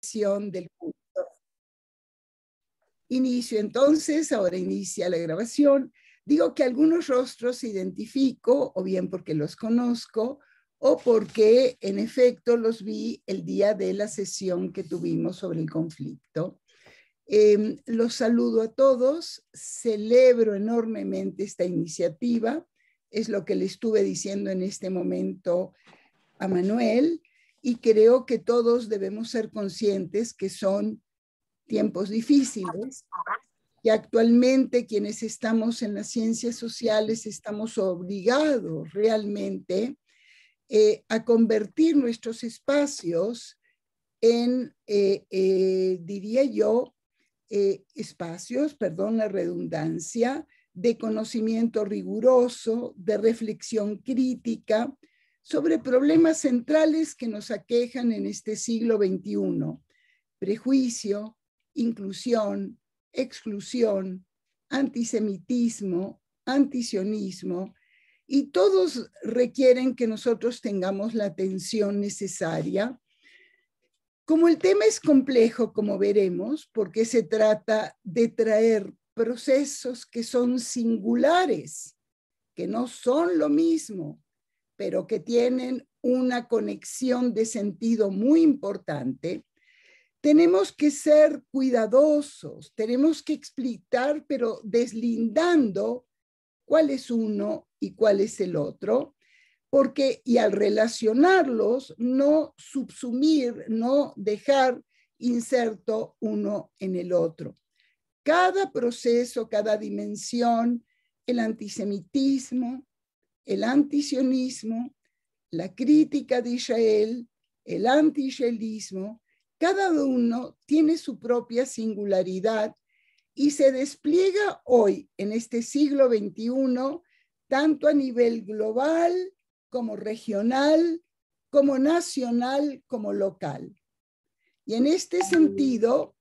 Del curso. Inicio entonces, ahora inicia la grabación. Digo que algunos rostros identifico, o bien porque los conozco, o porque en efecto los vi el día de la sesión que tuvimos sobre el conflicto. Los saludo a todos, celebro enormemente esta iniciativa, es lo que le estuve diciendo en este momento a Manuel, y creo que todos debemos ser conscientes que son tiempos difíciles, que actualmente quienes estamos en las ciencias sociales estamos obligados realmente a convertir nuestros espacios en, diría yo, espacios, perdón la redundancia, de conocimiento riguroso, de reflexión crítica sobre problemas centrales que nos aquejan en este siglo XXI: prejuicio, inclusión, exclusión, antisemitismo, antisionismo, y todos requieren que nosotros tengamos la atención necesaria. Como el tema es complejo, como veremos, porque se trata de traer procesos que son singulares, que no son lo mismo, pero que tienen una conexión de sentido muy importante, tenemos que ser cuidadosos, tenemos que explicar, pero deslindando cuál es uno y cuál es el otro, porque, y al relacionarlos, no subsumir, no dejar inserto uno en el otro. Cada proceso, cada dimensión, el antisemitismo, el antisionismo, la crítica de Israel, el anti-israelismo, cada uno tiene su propia singularidad y se despliega hoy en este siglo XXI tanto a nivel global como regional, como nacional, como local. Y en este sentido,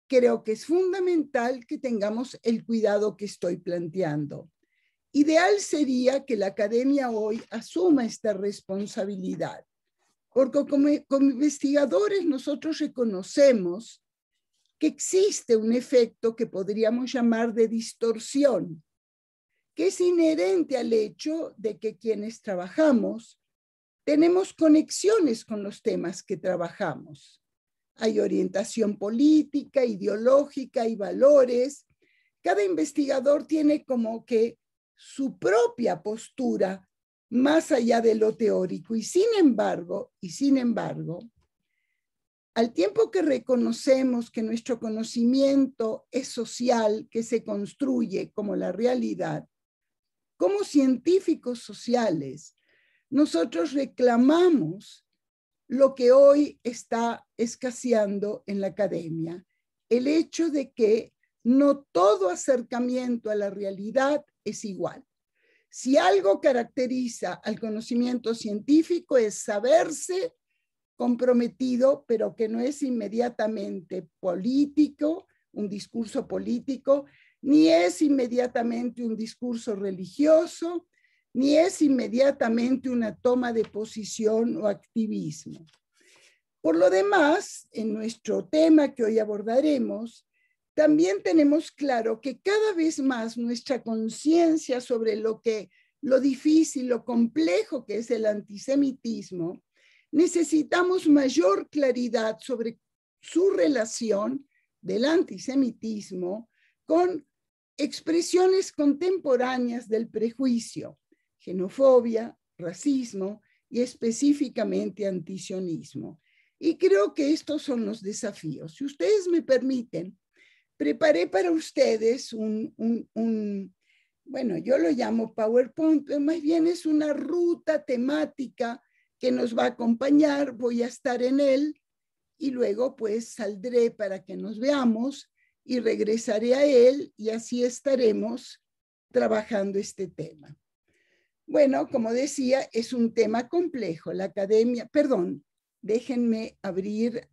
creo que es fundamental que tengamos el cuidado que estoy planteando. Ideal sería que la academia hoy asuma esta responsabilidad, porque como investigadores nosotros reconocemos que existe un efecto que podríamos llamar de distorsión, que es inherente al hecho de que quienes trabajamos tenemos conexiones con los temas que trabajamos. Hay orientación política, ideológica y valores. Cada investigador tiene como que su propia postura más allá de lo teórico, y sin embargo, al tiempo que reconocemos que nuestro conocimiento es social, que se construye como la realidad, como científicos sociales, nosotros reclamamos lo que hoy está escaseando en la academia, el hecho de que no todo acercamiento a la realidad es igual. Si algo caracteriza al conocimiento científico es saberse comprometido, pero que no es inmediatamente político, un discurso político, ni es inmediatamente un discurso religioso, ni es inmediatamente una toma de posición o activismo. Por lo demás, en nuestro tema que hoy abordaremos, también tenemos claro que cada vez más nuestra conciencia sobre lo difícil, lo complejo que es el antisemitismo, necesitamos mayor claridad sobre su relación del antisemitismo con expresiones contemporáneas del prejuicio, xenofobia, racismo y específicamente antisionismo. Y creo que estos son los desafíos. Si ustedes me permiten, preparé para ustedes bueno, yo lo llamo PowerPoint, pero más bien es una ruta temática que nos va a acompañar. Voy a estar en él y luego pues saldré para que nos veamos y regresaré a él y así estaremos trabajando este tema. Bueno, como decía, es un tema complejo. La academia, perdón, déjenme abrir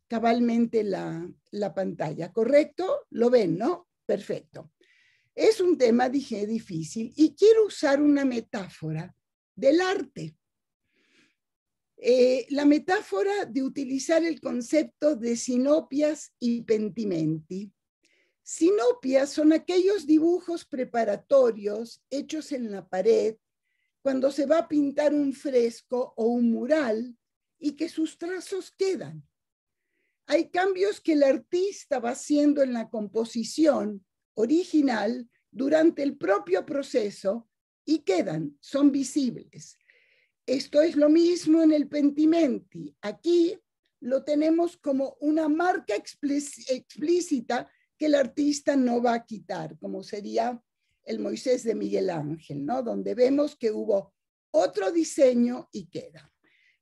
cabalmente la pantalla, ¿correcto? ¿Lo ven, no? Perfecto. Es un tema, dije, difícil y quiero usar una metáfora del arte. La metáfora de utilizar el concepto de sinopias y pentimenti. Sinopias son aquellos dibujos preparatorios hechos en la pared cuando se va a pintar un fresco o un mural y que sus trazos quedan. Hay cambios que el artista va haciendo en la composición original durante el propio proceso y quedan, son visibles. Esto es lo mismo en el pentimenti. Aquí lo tenemos como una marca explícita que el artista no va a quitar, como sería el Moisés de Miguel Ángel, ¿no? Donde vemos que hubo otro diseño y queda.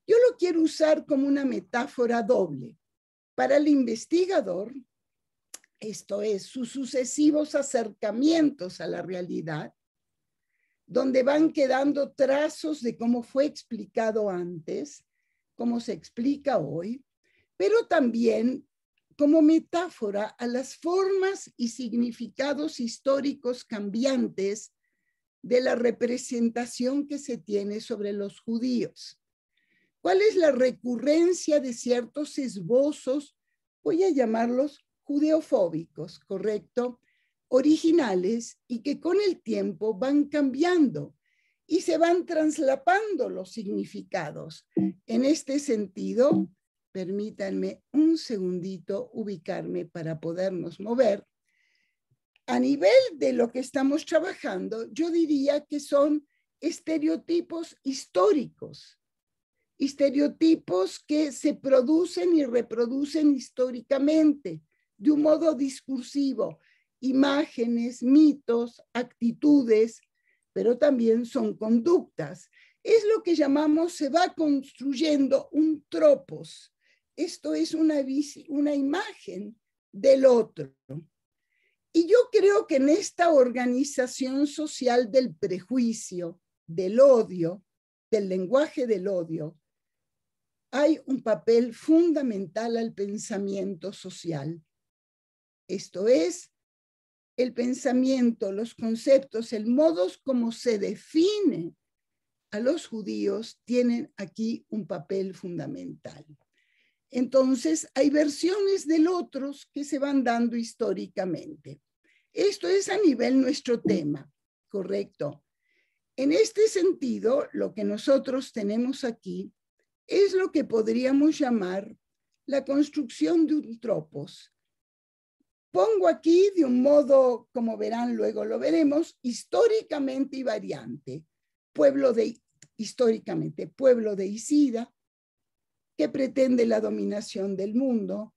Yo lo quiero usar como una metáfora doble. Para el investigador, esto es, sus sucesivos acercamientos a la realidad, donde van quedando trazos de cómo fue explicado antes, cómo se explica hoy, pero también como metáfora a las formas y significados históricos cambiantes de la representación que se tiene sobre los judíos. ¿Cuál es la recurrencia de ciertos esbozos, voy a llamarlos judeofóbicos, correcto? Originales y que con el tiempo van cambiando y se van traslapando los significados. En este sentido, permítanme un segundito ubicarme para podernos mover. A nivel de lo que estamos trabajando, yo diría que son estereotipos históricos, estereotipos que se producen y reproducen históricamente de un modo discursivo, imágenes, mitos, actitudes, pero también son conductas. Es lo que llamamos, se va construyendo un tropos. Esto es una imagen del otro. Y yo creo que en esta organización social del prejuicio, del odio, del lenguaje del odio, hay un papel fundamental al pensamiento social. Esto es, el pensamiento, los conceptos, el modo como se define a los judíos tienen aquí un papel fundamental. Entonces, hay versiones del otro que se van dando históricamente. Esto es a nivel nuestro tema, ¿correcto? En este sentido, lo que nosotros tenemos aquí es lo que podríamos llamar la construcción de un tropos. Pongo aquí de un modo, como verán, luego lo veremos, históricamente y variante. Históricamente, pueblo de Isida, que pretende la dominación del mundo,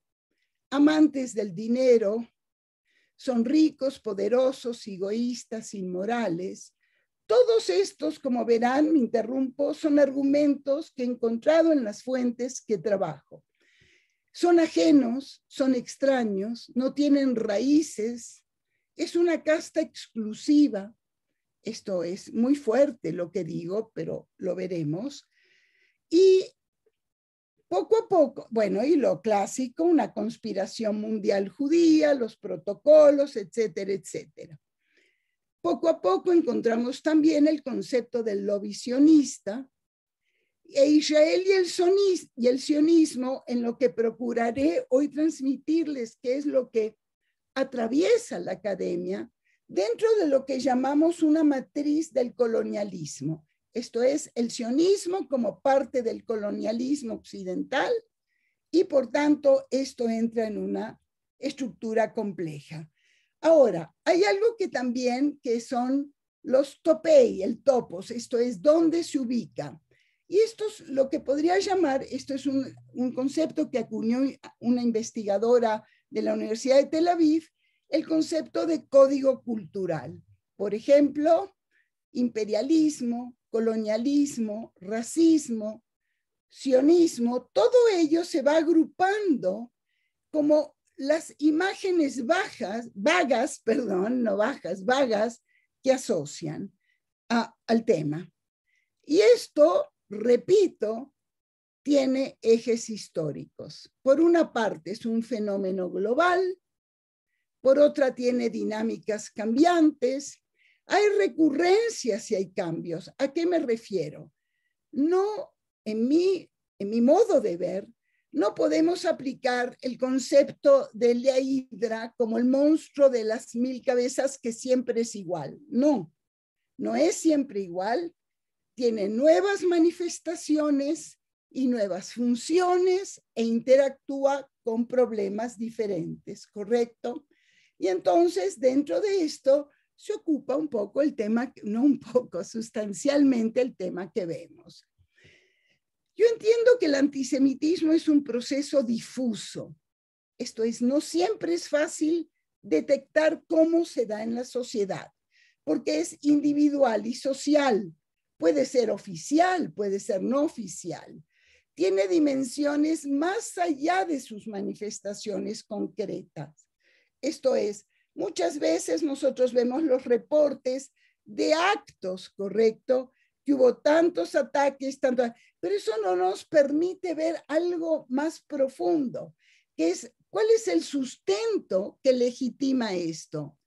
amantes del dinero, son ricos, poderosos, egoístas, inmorales. Todos estos, como verán, me interrumpo, son argumentos que he encontrado en las fuentes que trabajo. Son ajenos, son extraños, no tienen raíces, es una casta exclusiva. Esto es muy fuerte lo que digo, pero lo veremos. Y poco a poco, bueno, y lo clásico, una conspiración mundial judía, los protocolos, etcétera, etcétera. Poco a poco encontramos también el concepto del lobby sionista, e Israel y el sionismo, en lo que procuraré hoy transmitirles, que es lo que atraviesa la academia, dentro de lo que llamamos una matriz del colonialismo. Esto es, el sionismo como parte del colonialismo occidental, y por tanto esto entra en una estructura compleja. Ahora, hay algo que también que son los topei, el topos, esto es, dónde se ubica. Y esto es lo que podría llamar, esto es un concepto que acuñó una investigadora de la Universidad de Tel Aviv, el concepto de código cultural. Por ejemplo, imperialismo, colonialismo, racismo, sionismo, todo ello se va agrupando como las imágenes vagas que asocian al tema. Y esto, repito, tiene ejes históricos. Por una parte es un fenómeno global, por otra tiene dinámicas cambiantes, hay recurrencias y hay cambios. ¿A qué me refiero? No, en mi en mi modo de ver, no podemos aplicar el concepto de la hidra como el monstruo de las 1000 cabezas que siempre es igual. No, no es siempre igual. Tiene nuevas manifestaciones y nuevas funciones e interactúa con problemas diferentes, ¿correcto? Y entonces, dentro de esto, se ocupa un poco el tema, no un poco, sustancialmente el tema que vemos. Yo entiendo que el antisemitismo es un proceso difuso. Esto es, no siempre es fácil detectar cómo se da en la sociedad, porque es individual y social. Puede ser oficial, puede ser no oficial. Tiene dimensiones más allá de sus manifestaciones concretas. Esto es, muchas veces nosotros vemos los reportes de actos, ¿correcto? Que hubo tantos ataques, pero eso no nos permite ver algo más profundo, que es cuál es el sustento que legitima esto.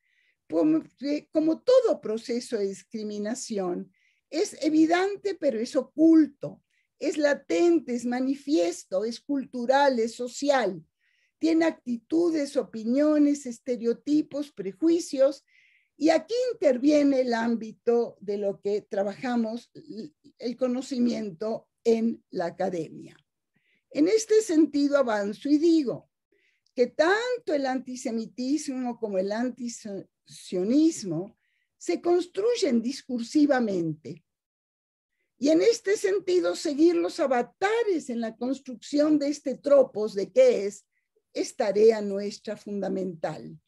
Como todo proceso de discriminación, es evidente, pero es oculto, es latente, es manifiesto, es cultural, es social. Tiene actitudes, opiniones, estereotipos, prejuicios, y aquí interviene el ámbito de lo que trabajamos, el conocimiento en la academia. En este sentido avanzo y digo que tanto el antisemitismo como el antisionismo se construyen discursivamente. Y en este sentido, seguir los avatares en la construcción de este tropos de qué es tarea nuestra fundamental.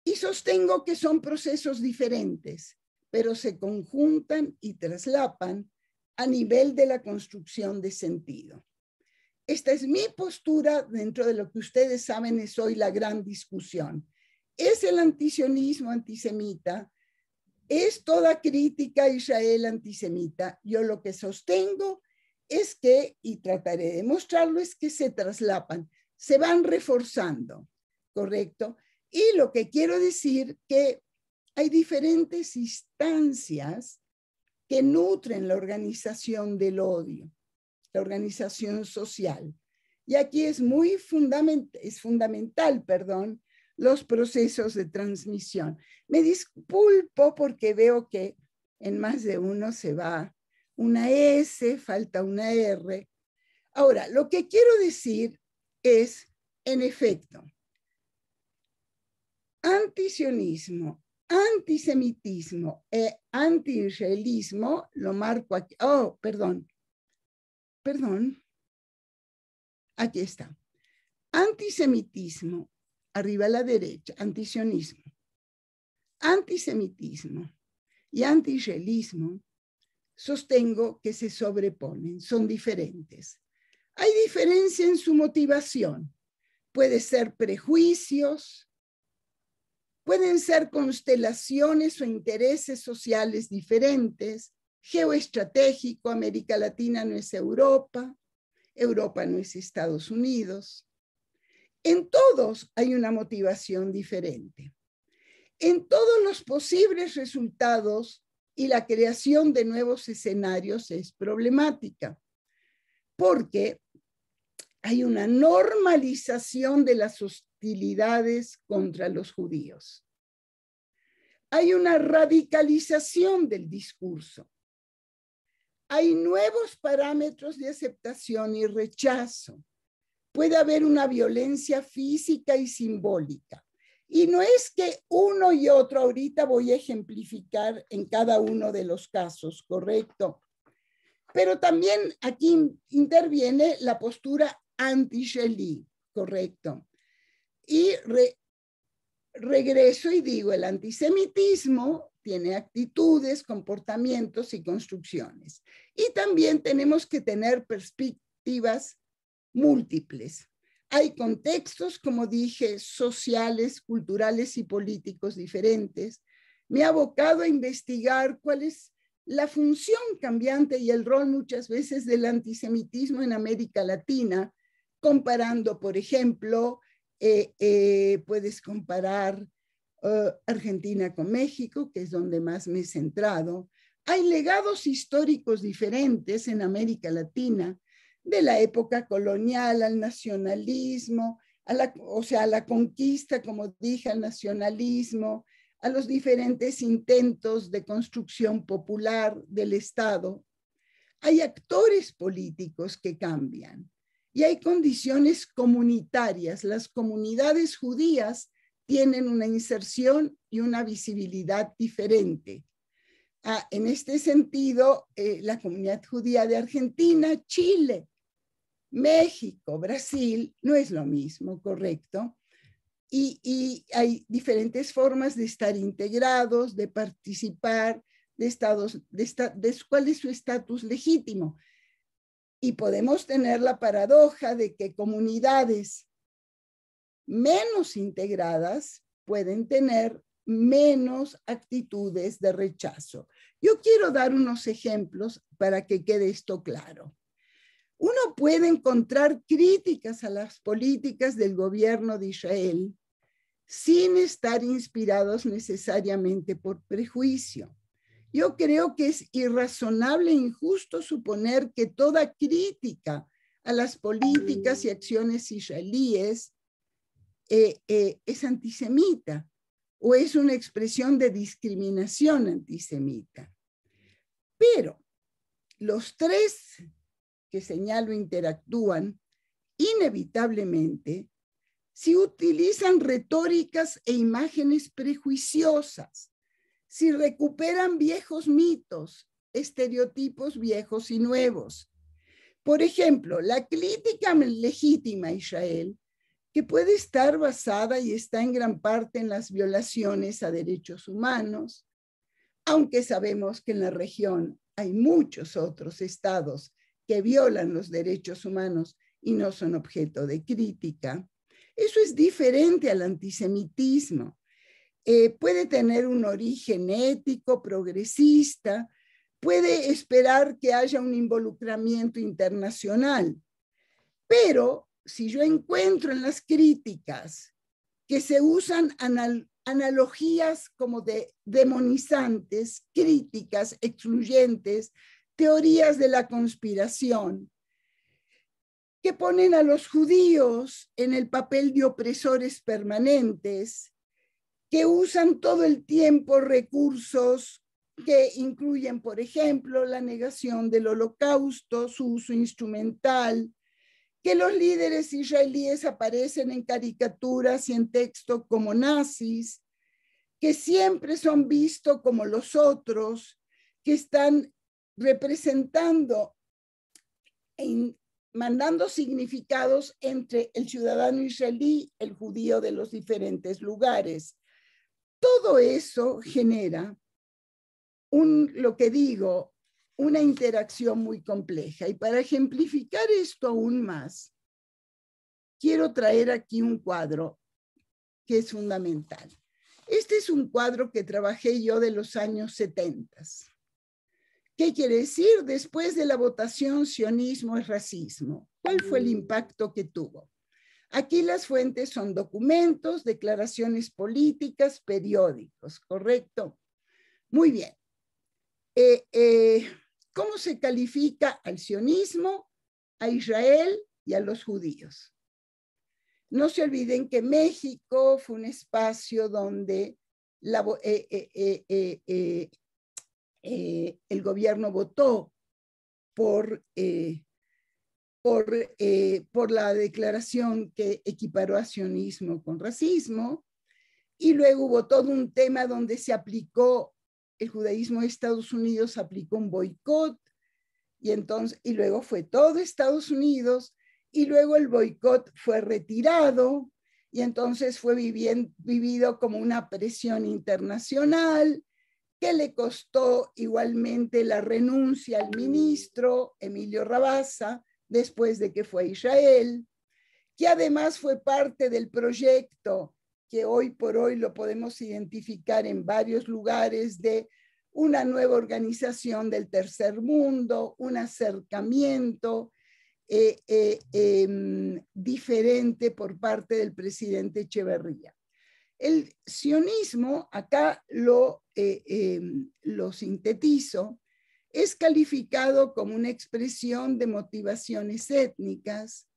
Y sostengo que son procesos diferentes, pero se conjuntan y traslapan a nivel de la construcción de sentido. Esta es mi postura dentro de lo que ustedes saben es hoy la gran discusión. ¿Es el antisionismo antisemita? ¿Es toda crítica a Israel antisemita? Yo lo que sostengo es que, y trataré de mostrarlo, es que se traslapan, se van reforzando, ¿correcto? Y lo que quiero decir que hay diferentes instancias que nutren la organización del odio, la organización social. Y aquí es fundamental, los procesos de transmisión. Me disculpo porque veo que en más de uno se va una S, falta una R. Ahora, lo que quiero decir es, en efecto, antisionismo, antisemitismo e anti-israelismo, lo marco aquí. Oh, perdón, aquí está. Antisemitismo, arriba a la derecha, antisionismo, antisemitismo y anti-israelismo, sostengo que se sobreponen, son diferentes. Hay diferencia en su motivación. Puede ser prejuicios, pueden ser constelaciones o intereses sociales diferentes, geoestratégico, América Latina no es Europa, Europa no es Estados Unidos. En todos hay una motivación diferente. En todos los posibles resultados y la creación de nuevos escenarios es problemática, porque hay una normalización de las hostilidades contra los judíos. Hay una radicalización del discurso. Hay nuevos parámetros de aceptación y rechazo. Puede haber una violencia física y simbólica. Y no es que uno y otro, ahorita voy a ejemplificar en cada uno de los casos, ¿correcto? Pero también aquí interviene la postura anti-israelí, ¿correcto? Y regreso y digo, el antisemitismo tiene actitudes, comportamientos y construcciones. Y también tenemos que tener perspectivas múltiples. Hay contextos, como dije, sociales, culturales y políticos diferentes. Me ha abocado a investigar cuál es la función cambiante y el rol muchas veces del antisemitismo en América Latina, comparando, por ejemplo, puedes comparar Argentina con México, que es donde más me he centrado. Hay legados históricos diferentes en América Latina, de la época colonial al nacionalismo, a la conquista, como dije, al nacionalismo, a los diferentes intentos de construcción popular del Estado. Hay actores políticos que cambian y hay condiciones comunitarias. Las comunidades judías tienen una inserción y una visibilidad diferente. En este sentido, la comunidad judía de Argentina, Chile, México, Brasil, no es lo mismo, ¿correcto? Y hay diferentes formas de estar integrados, de participar, de cuál es su estatus legítimo. Y podemos tener la paradoja de que comunidades menos integradas pueden tener menos actitudes de rechazo. Yo quiero dar unos ejemplos para que quede esto claro. Uno puede encontrar críticas a las políticas del gobierno de Israel sin estar inspirados necesariamente por prejuicio. Yo creo que es irrazonable e injusto suponer que toda crítica a las políticas y acciones israelíes es antisemita o es una expresión de discriminación antisemita. Pero los tres que señalo interactúan inevitablemente si utilizan retóricas e imágenes prejuiciosas, si recuperan viejos mitos, estereotipos viejos y nuevos. Por ejemplo, la crítica legítima a Israel, que puede estar basada y está en gran parte en las violaciones a derechos humanos, aunque sabemos que en la región hay muchos otros estados que violan los derechos humanos y no son objeto de crítica. Eso es diferente al antisemitismo. Puede tener un origen ético, progresista, puede esperar que haya un involucramiento internacional. Pero si yo encuentro en las críticas que se usan analogías como de demonizantes, críticas, excluyentes, teorías de la conspiración, que ponen a los judíos en el papel de opresores permanentes, que usan todo el tiempo recursos que incluyen, por ejemplo, la negación del Holocausto, su uso instrumental, que los líderes israelíes aparecen en caricaturas y en texto como nazis, que siempre son vistos como los otros, que están representando e mandando significados entre el ciudadano israelí, el judío de los diferentes lugares. Todo eso genera lo que digo, una interacción muy compleja. Y para ejemplificar esto aún más, quiero traer aquí un cuadro que es fundamental. Este es un cuadro que trabajé yo de los años 70. ¿Qué quiere decir? Después de la votación, sionismo es racismo. ¿Cuál fue el impacto que tuvo? Aquí las fuentes son documentos, declaraciones políticas, periódicos, ¿correcto? Muy bien. ¿Cómo se califica al sionismo, a Israel y a los judíos? No se olviden que México fue un espacio donde el gobierno votó por la declaración que equiparó a sionismo con racismo, y luego hubo todo un tema donde se aplicó, el judaísmo de Estados Unidos aplicó un boicot, y luego fue todo Estados Unidos, y luego el boicot fue retirado, y entonces fue vivido como una presión internacional, que le costó igualmente la renuncia al ministro Emilio Rabasa, después de que fue a Israel, que además fue parte del proyecto que hoy por hoy lo podemos identificar en varios lugares de una nueva organización del tercer mundo, un acercamiento diferente por parte del presidente Echeverría. El sionismo, acá lo sintetizo, es calificado como una expresión de motivaciones étnicas,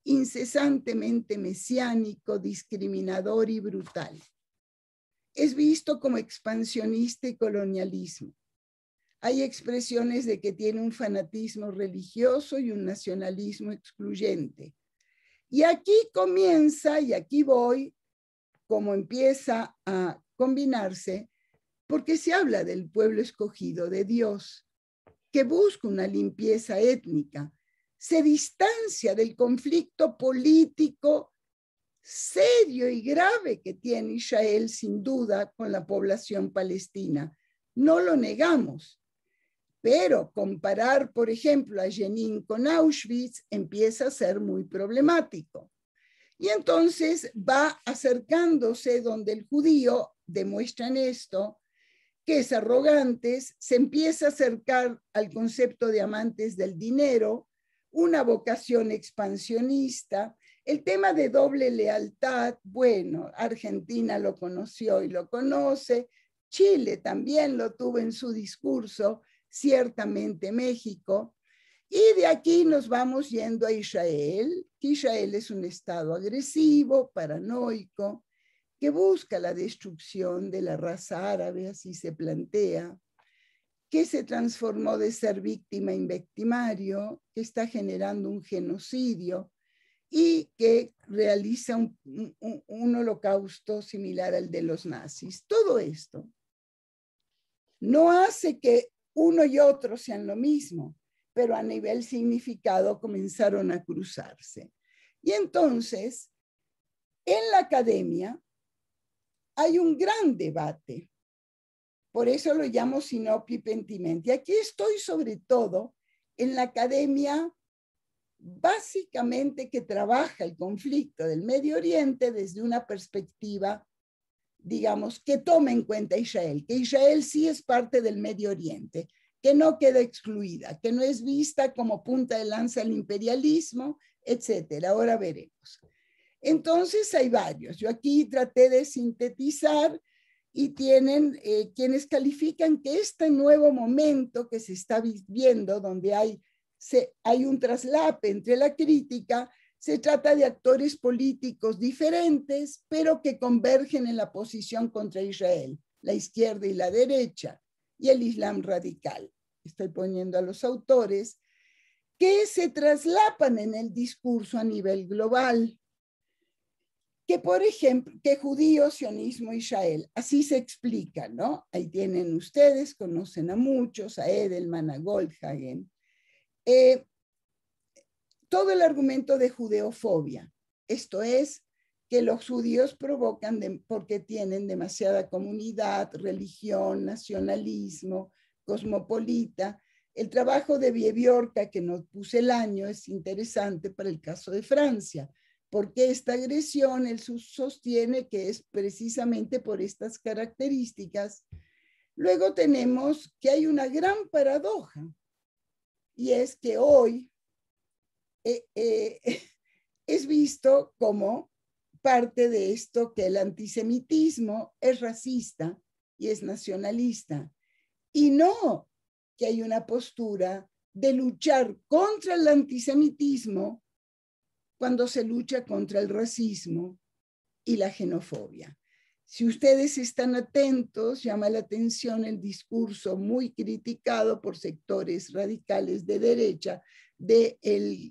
incesantemente mesiánico, discriminador y brutal. Es visto como expansionista y colonialismo. Hay expresiones de que tiene un fanatismo religioso y un nacionalismo excluyente. Y aquí comienza, y aquí voy, como empieza a combinarse, porque se habla del pueblo escogido de Dios, que busca una limpieza étnica, se distancia del conflicto político serio y grave que tiene Israel, sin duda, con la población palestina. No lo negamos, pero comparar, por ejemplo, a Jenin con Auschwitz empieza a ser muy problemático. Y entonces va acercándose donde el judío, demuestran esto, que es arrogantes, se empieza a acercar al concepto de amantes del dinero, una vocación expansionista, el tema de doble lealtad. Bueno, Argentina lo conoció y lo conoce, Chile también lo tuvo en su discurso, ciertamente México, y de aquí nos vamos yendo a Israel, que Israel es un estado agresivo, paranoico, que busca la destrucción de la raza árabe, así se plantea, que se transformó de ser víctima en victimario, que está generando un genocidio y que realiza un holocausto similar al de los nazis. Todo esto no hace que uno y otro sean lo mismo, pero a nivel significado comenzaron a cruzarse. Y entonces, en la academia, hay un gran debate. Por eso lo llamo sinopio y pentimento. Y aquí estoy sobre todo en la academia básicamente que trabaja el conflicto del Medio Oriente desde una perspectiva, digamos, que toma en cuenta a Israel, que Israel sí es parte del Medio Oriente, que no queda excluida, que no es vista como punta de lanza del imperialismo, etcétera. Ahora veremos. Entonces hay varios. Yo aquí traté de sintetizar y tienen quienes califican que este nuevo momento que se está viviendo, donde hay un traslape entre la crítica, se trata de actores políticos diferentes, pero que convergen en la posición contra Israel, la izquierda y la derecha, y el Islam radical. Estoy poniendo a los autores que se traslapan en el discurso a nivel global. Que, por ejemplo, que judíos, sionismo, Israel, así se explica, ¿no? Ahí tienen ustedes, conocen a muchos, a Edelman, a Goldhagen. Todo el argumento de judeofobia, esto es, que los judíos provocan porque tienen demasiada comunidad, religión, nacionalismo, cosmopolita. El trabajo de Biebiorka, que nos puse el año, es interesante para el caso de Francia, porque esta agresión él sostiene que es precisamente por estas características. Luego tenemos que hay una gran paradoja, y es que hoy es visto como parte de esto que el antisemitismo es racista y es nacionalista, y no que hay una postura de luchar contra el antisemitismo cuando se lucha contra el racismo y la xenofobia. Si ustedes están atentos, llama la atención el discurso muy criticado por sectores radicales de derecha del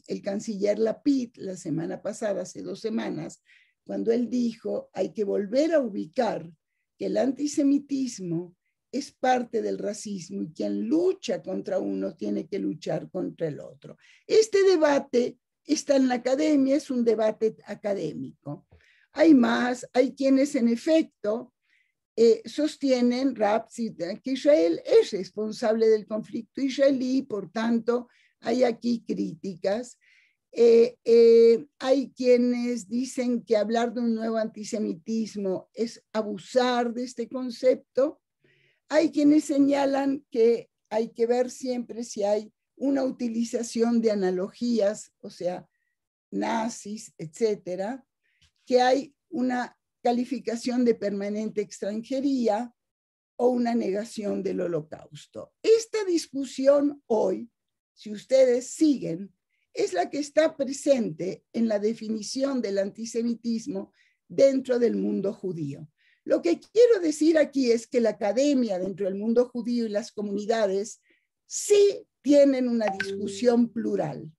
el canciller Lapid la semana pasada, hace 2 semanas, cuando él dijo hay que volver a ubicar que el antisemitismo es parte del racismo y quien lucha contra uno tiene que luchar contra el otro. Este debate está en la academia, es un debate académico. Hay más, hay quienes en efecto sostienen que Israel es responsable del conflicto israelí, por tanto hay aquí críticas. Hay quienes dicen que hablar de un nuevo antisemitismo es abusar de este concepto. Hay quienes señalan que hay que ver siempre si hay una utilización de analogías, o sea, nazis, etcétera, que hay una calificación de permanente extranjería o una negación del Holocausto. Esta discusión hoy, si ustedes siguen, es la que está presente en la definición del antisemitismo dentro del mundo judío. Lo que quiero decir aquí es que la academia dentro del mundo judío y las comunidades sí tienen una discusión plural.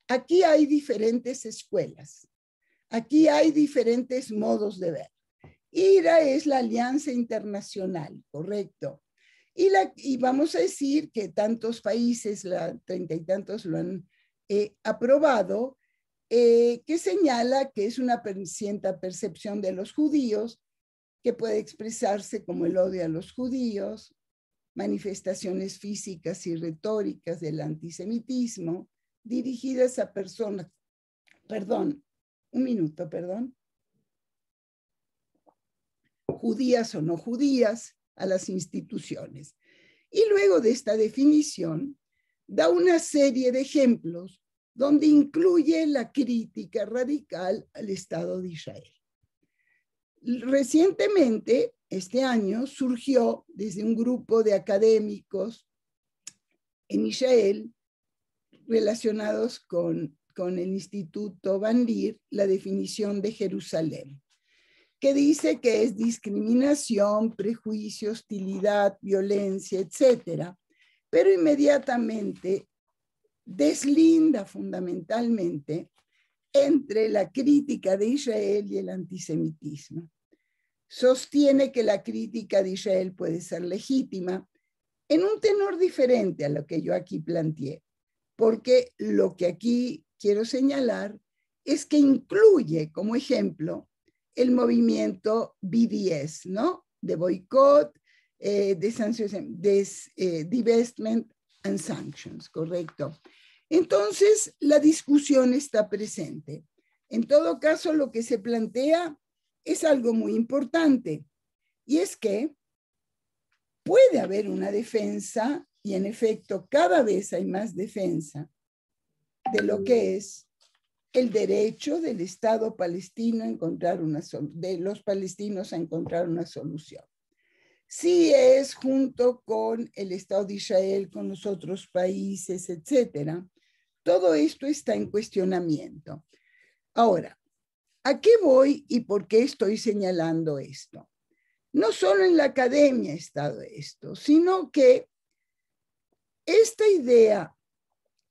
Aquí hay diferentes escuelas, aquí hay diferentes modos de ver. IRA es la Alianza Internacional, correcto. Y vamos a decir que tantos países, 30 y tantos lo han aprobado, que señala que es una cierta percepción de los judíos que puede expresarse como el odio a los judíos, manifestaciones físicas y retóricas del antisemitismo dirigidas a personas, judías o no judías, a las instituciones. Y luego de esta definición, da una serie de ejemplos donde incluye la crítica radical al Estado de Israel. Recientemente, este año, surgió desde un grupo de académicos en Israel relacionados con el Instituto Van Leer, la definición de Jerusalén, que dice que es discriminación, prejuicio, hostilidad, violencia, etcétera, pero inmediatamente deslinda fundamentalmente entre la crítica de Israel y el antisemitismo. Sostiene que la crítica de Israel puede ser legítima en un tenor diferente a lo que yo aquí planteé, porque lo que aquí quiero señalar es que incluye como ejemplo el movimiento BDS, ¿no? De boicot, divestment and sanctions, correcto. Entonces, la discusión está presente. En todo caso, lo que se plantea es algo muy importante, y es que puede haber una defensa, y en efecto cada vez hay más defensa de lo que es el derecho del Estado palestino a encontrar de los palestinos a encontrar una solución. Si es junto con el Estado de Israel, con los otros países, etcétera, todo esto está en cuestionamiento. Ahora, ¿a qué voy y por qué estoy señalando esto? No solo en la academia ha estado esto, sino que esta idea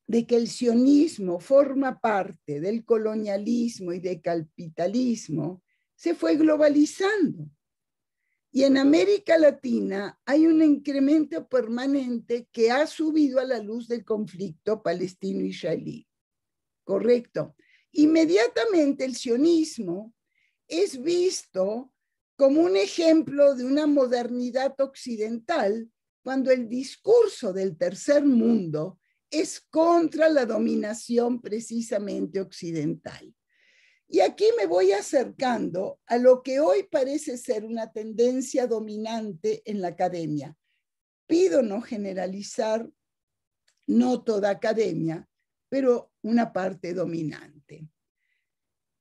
de que el sionismo forma parte del colonialismo y del capitalismo se fue globalizando. Y en América Latina hay un incremento permanente que ha subido a la luz del conflicto palestino-israelí. Correcto. Inmediatamente el sionismo es visto como un ejemplo de una modernidad occidental cuando el discurso del tercer mundo es contra la dominación precisamente occidental. Y aquí me voy acercando a lo que hoy parece ser una tendencia dominante en la academia. Pido no generalizar, no toda academia, pero una parte dominante.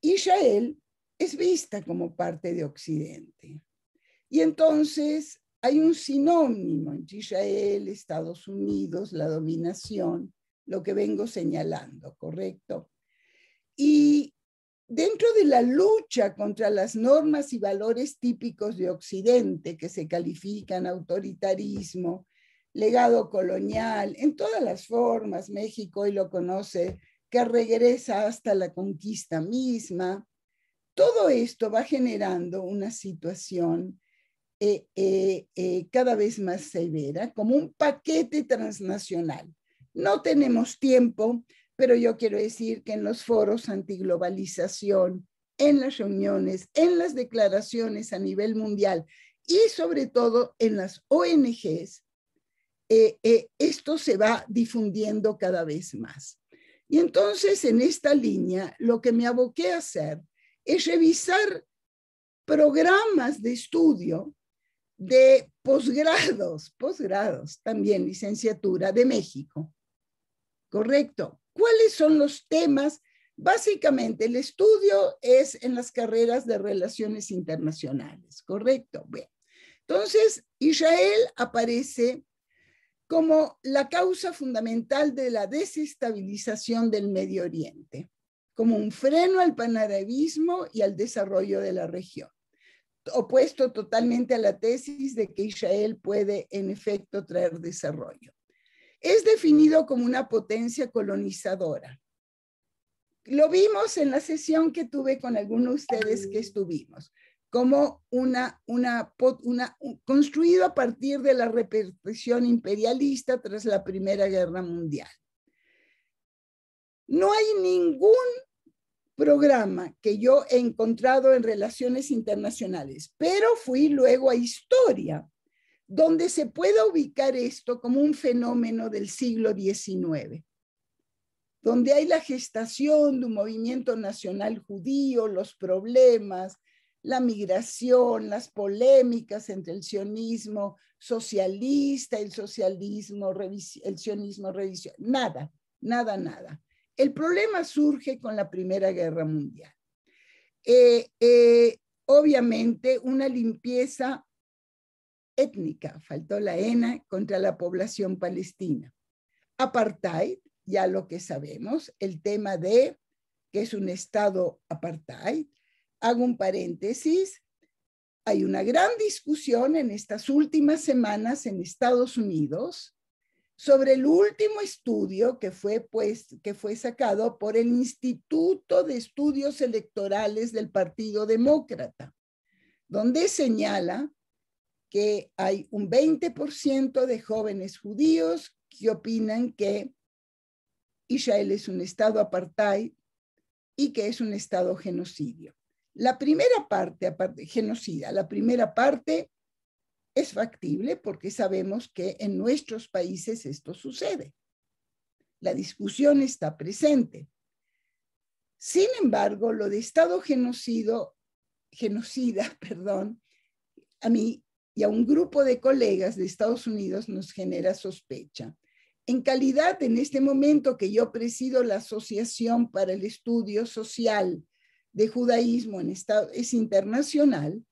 Israel es vista como parte de Occidente. Y entonces hay un sinónimo entre Israel, Estados Unidos, la dominación, lo que vengo señalando, ¿correcto? Y dentro de la lucha contra las normas y valores típicos de Occidente, que se califican autoritarismo, legado colonial, en todas las formas, México hoy lo conoce, que regresa hasta la conquista misma, todo esto va generando una situación cada vez más severa, como un paquete transnacional. No tenemos tiempo, pero yo quiero decir que en los foros antiglobalización, en las reuniones, en las declaraciones a nivel mundial y sobre todo en las ONGs, esto se va difundiendo cada vez más. Y entonces en esta línea lo que me aboqué a hacer es revisar programas de estudio de posgrados también licenciatura de México. ¿Correcto? ¿Cuáles son los temas? Básicamente el estudio es en las carreras de relaciones internacionales, ¿correcto? Bien. Entonces, Israel aparece como la causa fundamental de la desestabilización del Medio Oriente, como un freno al panarabismo y al desarrollo de la región, opuesto totalmente a la tesis de que Israel puede, en efecto, traer desarrollo. Es definido como una potencia colonizadora. Lo vimos en la sesión que tuve con algunos de ustedes que estuvimos, como construido a partir de la represión imperialista tras la Primera Guerra Mundial. No hay ningún programa que yo he encontrado en relaciones internacionales, pero fui luego a historia, donde se pueda ubicar esto como un fenómeno del siglo XIX, donde hay la gestación de un movimiento nacional judío, los problemas, la migración, las polémicas entre el sionismo socialista, el sionismo revisión, nada. El problema surge con la Primera Guerra Mundial. Obviamente, una limpieza étnica, faltó la ENA, contra la población palestina. Apartheid, ya lo que sabemos, el tema de que es un estado apartheid. Hago un paréntesis. Hay una gran discusión en estas últimas semanas en Estados Unidos sobre el último estudio que fue sacado por el Instituto de Estudios Electorales del Partido Demócrata, donde señala que hay un 20% de jóvenes judíos que opinan que Israel es un estado apartheid y que es un estado genocidio. La primera parte, genocida, la primera parte es factible porque sabemos que en nuestros países esto sucede. La discusión está presente. Sin embargo, lo de estado genocida, a mí y a un grupo de colegas de Estados Unidos nos genera sospecha. En calidad, en este momento que yo presido la Asociación para el Estudio Social de Judaísmo es internacional,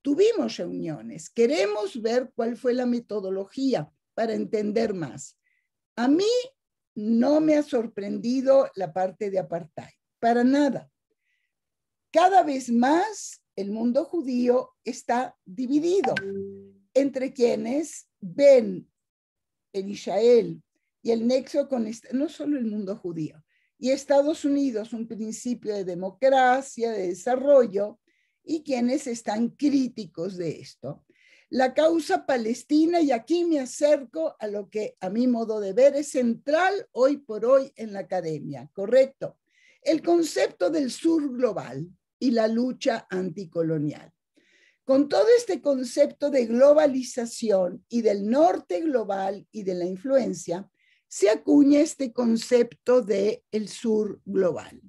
tuvimos reuniones. Queremos ver cuál fue la metodología para entender más. A mí no me ha sorprendido la parte de apartheid, para nada. Cada vez más el mundo judío está dividido entre quienes ven en Israel y el nexo con no solo el mundo judío, y Estados Unidos un principio de democracia, de desarrollo, y quienes están críticos de esto. La causa palestina, y aquí me acerco a lo que a mi modo de ver es central hoy por hoy en la academia, ¿correcto? El concepto del sur global y la lucha anticolonial. Con todo este concepto de globalización y del norte global y de la influencia, se acuña este concepto de el sur global.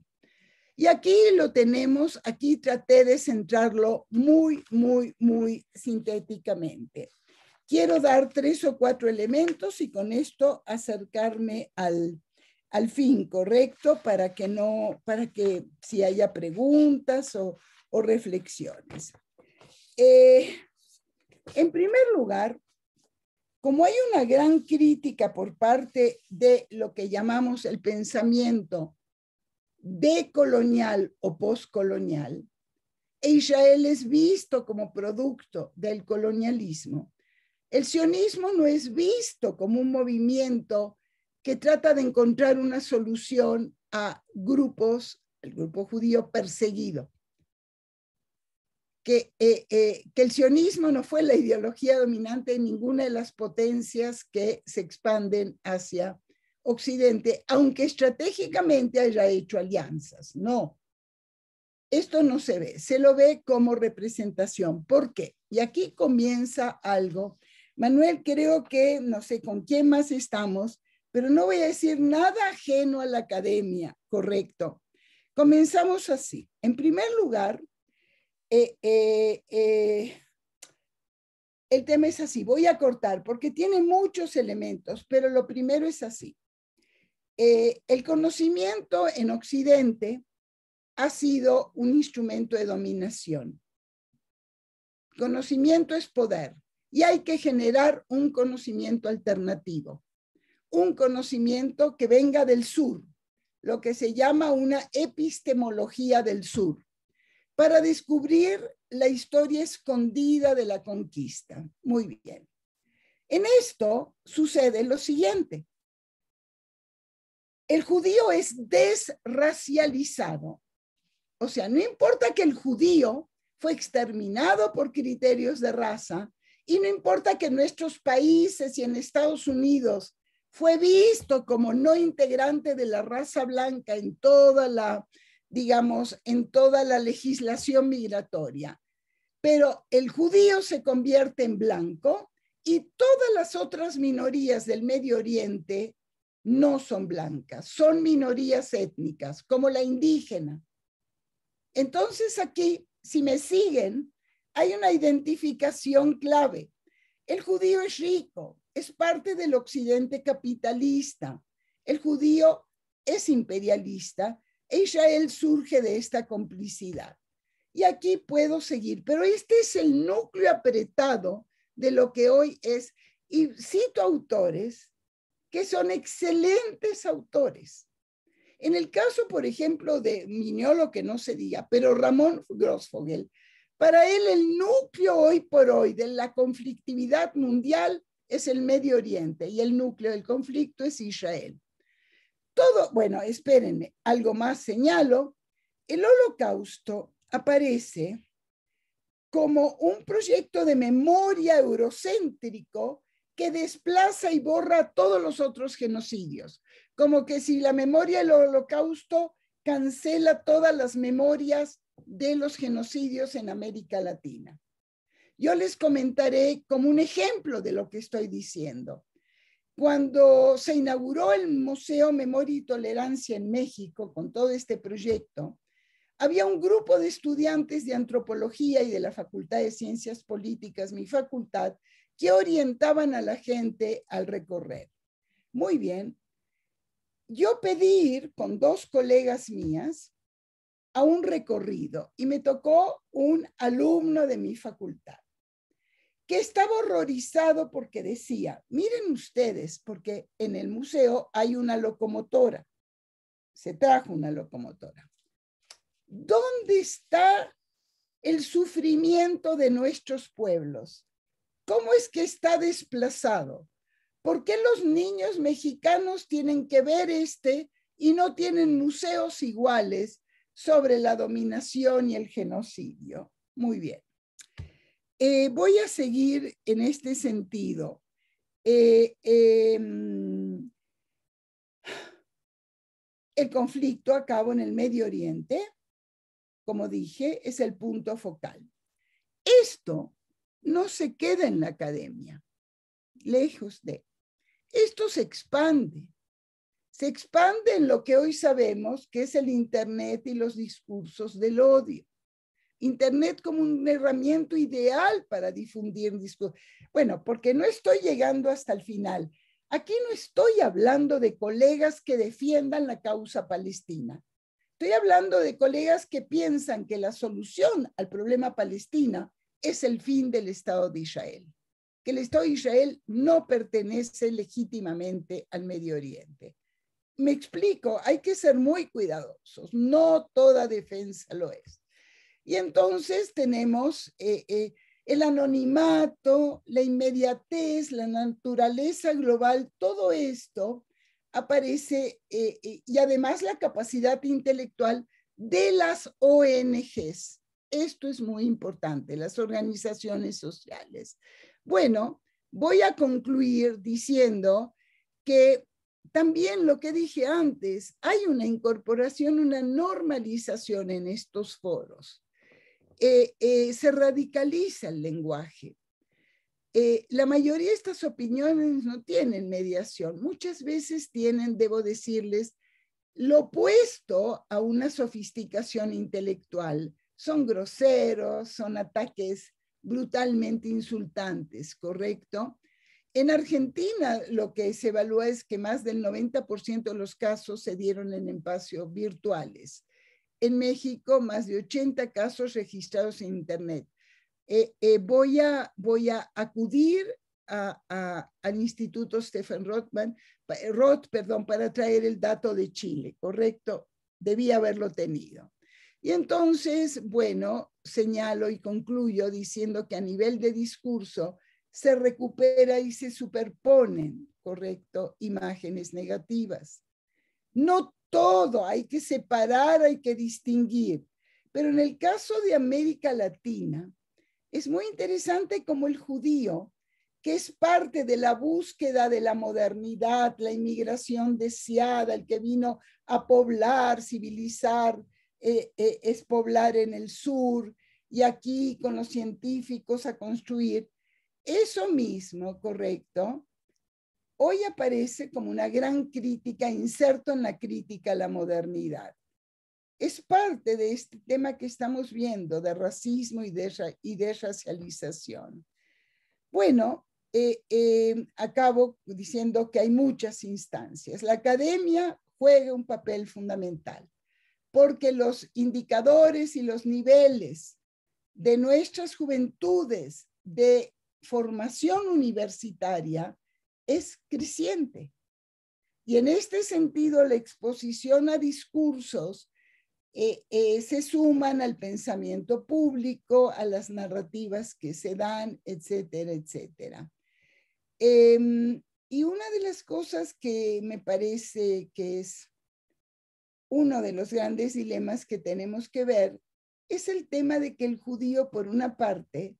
Y aquí lo tenemos, aquí traté de centrarlo muy sintéticamente. Quiero dar 3 o 4 elementos y con esto acercarme al fin, ¿correcto? Para que si haya preguntas o reflexiones. En primer lugar, como hay una gran crítica por parte de lo que llamamos el pensamiento decolonial o postcolonial, e Israel es visto como producto del colonialismo, el sionismo no es visto como un movimiento que trata de encontrar una solución a grupos, el grupo judío perseguido. Que el sionismo no fue la ideología dominante en ninguna de las potencias que se expanden hacia Occidente, aunque estratégicamente haya hecho alianzas. No, esto no se ve, se lo ve como representación. ¿Por qué? Y aquí comienza algo. Manuel, creo que, no sé con quién más estamos, pero no voy a decir nada ajeno a la academia, correcto. Comenzamos así. En primer lugar, el tema es así, voy a cortar porque tiene muchos elementos, pero lo primero es así. El conocimiento en Occidente ha sido un instrumento de dominación. Conocimiento es poder. y hay que generar un conocimiento alternativo, un conocimiento que venga del sur, lo que se llama una epistemología del sur, para descubrir la historia escondida de la conquista. Muy bien. En esto sucede lo siguiente. El judío es desracializado. O sea, no importa que el judío fue exterminado por criterios de raza, y no importa que en nuestros países y en Estados Unidos fue visto como no integrante de la raza blanca en toda la, digamos, en toda la legislación migratoria. Pero el judío se convierte en blanco y todas las otras minorías del Medio Oriente no son blancas, son minorías étnicas, como la indígena. Entonces aquí, si me siguen, hay una identificación clave. El judío es rico, es parte del occidente capitalista. El judío es imperialista e Israel surge de esta complicidad. Y aquí puedo seguir, pero este es el núcleo apretado de lo que hoy es. Y cito autores que son excelentes autores. En el caso, por ejemplo, de Mignolo, que no se diga, pero Ramón Grossfogel, para él el núcleo hoy por hoy de la conflictividad mundial es el Medio Oriente y el núcleo del conflicto es Israel. Todo, bueno, espérenme, algo más señalo. El Holocausto aparece como un proyecto de memoria eurocéntrico que desplaza y borra todos los otros genocidios. Como que si la memoria del Holocausto cancela todas las memorias de los genocidios en América Latina. Yo les comentaré como un ejemplo de lo que estoy diciendo. Cuando se inauguró el Museo Memoria y Tolerancia en México, con todo este proyecto, había un grupo de estudiantes de antropología y de la Facultad de Ciencias Políticas, mi facultad, que orientaban a la gente al recorrer. Muy bien. Yo pedí ir con dos colegas mías a un recorrido y me tocó un alumno de mi facultad que estaba horrorizado porque decía, miren ustedes, porque en el museo hay una locomotora, se trajo una locomotora. ¿Dónde está el sufrimiento de nuestros pueblos? ¿Cómo es que está desplazado? ¿Por qué los niños mexicanos tienen que ver y no tienen museos iguales sobre la dominación y el genocidio? Muy bien. Voy a seguir en este sentido. El conflicto a cabo en el Medio Oriente, como dije, es el punto focal. Esto no se queda en la academia, lejos de. Esto se expande en lo que hoy sabemos que es el Internet y los discursos del odio. Internet como una herramienta ideal para difundir discursos. Bueno, porque no estoy llegando hasta el final. Aquí no estoy hablando de colegas que defiendan la causa palestina. Estoy hablando de colegas que piensan que la solución al problema palestina es el fin del Estado de Israel. Que el Estado de Israel no pertenece legítimamente al Medio Oriente. Me explico, hay que ser muy cuidadosos. No toda defensa lo es. Y entonces tenemos el anonimato, la inmediatez, la naturaleza global, todo esto aparece y además la capacidad intelectual de las ONGs. Esto es muy importante, las organizaciones sociales. Bueno, voy a concluir diciendo que también lo que dije antes, hay una incorporación, una normalización en estos foros. Se radicaliza el lenguaje. La mayoría de estas opiniones no tienen mediación. Muchas veces tienen, debo decirles, lo opuesto a una sofisticación intelectual. Son groseros, son ataques brutalmente insultantes, ¿correcto? En Argentina lo que se evalúa es que más del 90% de los casos se dieron en espacios virtuales. En México, más de 80 casos registrados en Internet. voy a acudir al Instituto Stefan Roth, para traer el dato de Chile, ¿correcto? Debía haberlo tenido. Y entonces, bueno, señalo y concluyo diciendo que a nivel de discurso se recupera y se superponen, ¿correcto?, imágenes negativas. No todo, hay que separar, hay que distinguir. Pero en el caso de América Latina, es muy interesante como el judío, que es parte de la búsqueda de la modernidad, la inmigración deseada, el que vino a poblar, civilizar, es poblar en el sur, y aquí con los científicos a construir. Eso mismo, correcto, hoy aparece como una gran crítica, inserto en la crítica a la modernidad. Es parte de este tema que estamos viendo de racismo y de racialización. Bueno, acabo diciendo que hay muchas instancias. La academia juega un papel fundamental porque los indicadores y los niveles de nuestras juventudes de formación universitaria es creciente. Y en este sentido, la exposición a discursos se suman al pensamiento público, a las narrativas que se dan, etcétera, etcétera. Y una de las cosas que me parece que es uno de los grandes dilemas que tenemos que ver es el tema de que el judío, por una parte,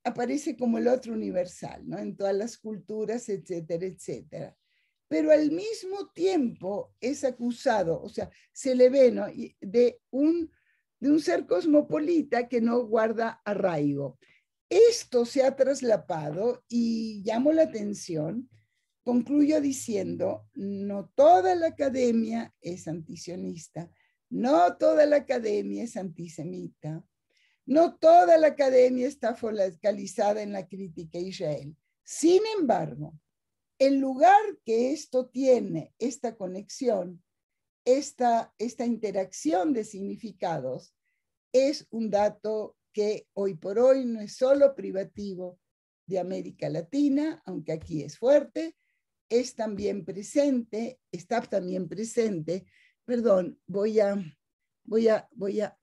aparece como el otro universal, ¿no?, en todas las culturas, etcétera, etcétera. Pero al mismo tiempo es acusado, o sea, se le ve, ¿no?, de un ser cosmopolita que no guarda arraigo. Esto se ha traslapado y llamo la atención, concluyo diciendo, no toda la academia es antisionista, no toda la academia es antisemita, no toda la academia está focalizada en la crítica a Israel. Sin embargo, el lugar que esto tiene, esta conexión, esta interacción de significados, es un dato que hoy por hoy no es solo privativo de América Latina, aunque aquí es fuerte, es también presente, está también presente, perdón,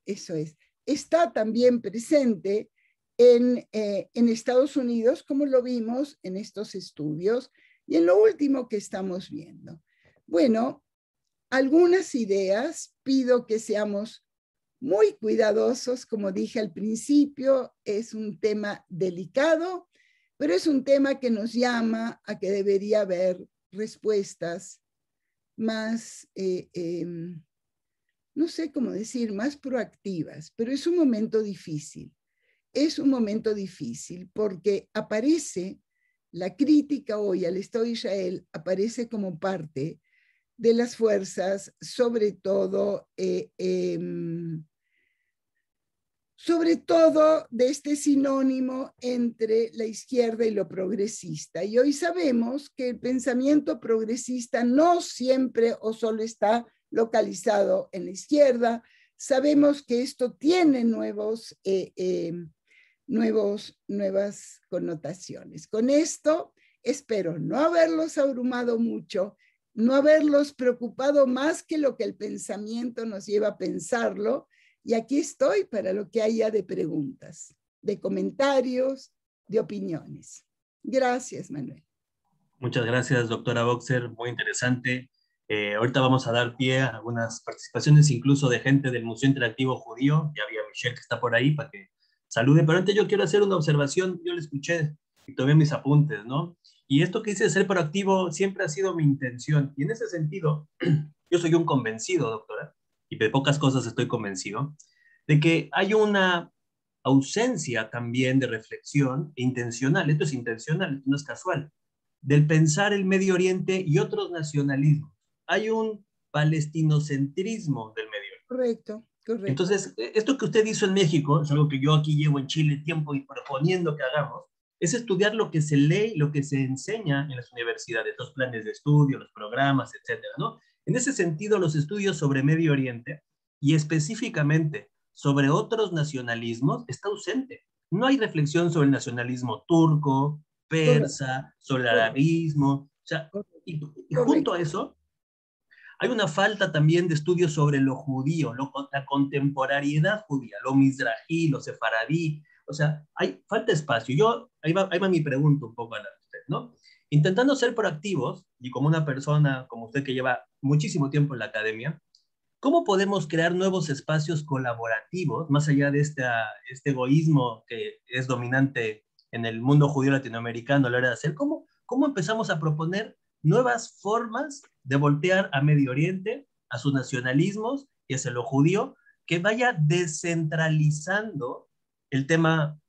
eso es, está también presente en Estados Unidos, como lo vimos en estos estudios, y en lo último que estamos viendo. Bueno, algunas ideas, pido que seamos muy cuidadosos, como dije al principio, es un tema delicado, pero es un tema que nos llama a que debería haber respuestas más, no sé cómo decir, más proactivas, pero es un momento difícil. Es un momento difícil porque aparece la crítica hoy al Estado de Israel, aparece como parte de las fuerzas, sobre todo de este sinónimo entre la izquierda y lo progresista. Y hoy sabemos que el pensamiento progresista no siempre o solo está localizado en la izquierda. Sabemos que esto tiene nuevas connotaciones. Con esto espero no haberlos abrumado mucho, no haberlos preocupado más que lo que el pensamiento nos lleva a pensarlo. Y aquí estoy para lo que haya de preguntas, de comentarios, de opiniones. Gracias, Manuel. Muchas gracias, doctora Boxer, muy interesante. Ahorita vamos a dar pie a algunas participaciones, incluso de gente del Museo Interactivo Judío. Ya había Michelle que está por ahí para que salude, pero antes yo quiero hacer una observación. Yo le escuché y tomé mis apuntes, ¿no? Y esto que dice ser proactivo siempre ha sido mi intención. Y en ese sentido, yo soy un convencido, doctora, y de pocas cosas estoy convencido, de que hay una ausencia también de reflexión intencional. Esto es intencional, esto no es casual, del pensar el Medio Oriente y otros nacionalismos. Hay un palestinocentrismo del Medio Oriente. Correcto, correcto. Entonces, esto que usted hizo en México, es algo que yo aquí llevo en Chile tiempo y proponiendo que hagamos, es estudiar lo que se lee, lo que se enseña en las universidades, los planes de estudio, los programas, etcétera, ¿no? En ese sentido, los estudios sobre Medio Oriente y específicamente sobre otros nacionalismos está ausente. no hay reflexión sobre el nacionalismo turco, Correcto, persa, sobre el correcto, arabismo. O sea, correcto. y junto Correcto. a eso, hay una falta también de estudios sobre lo judío, la contemporaneidad judía, lo mizrahi, lo sefaradí. O sea, hay falta espacio. Ahí va mi pregunta un poco a usted, ¿no? Intentando ser proactivos, y como una persona como usted que lleva muchísimo tiempo en la academia, ¿cómo podemos crear nuevos espacios colaborativos, más allá de este egoísmo que es dominante en el mundo judío latinoamericano a la hora de hacer? ¿Cómo empezamos a proponer nuevas formas de voltear a Medio Oriente, a sus nacionalismos y hacia lo judío, que vaya descentralizando el tema?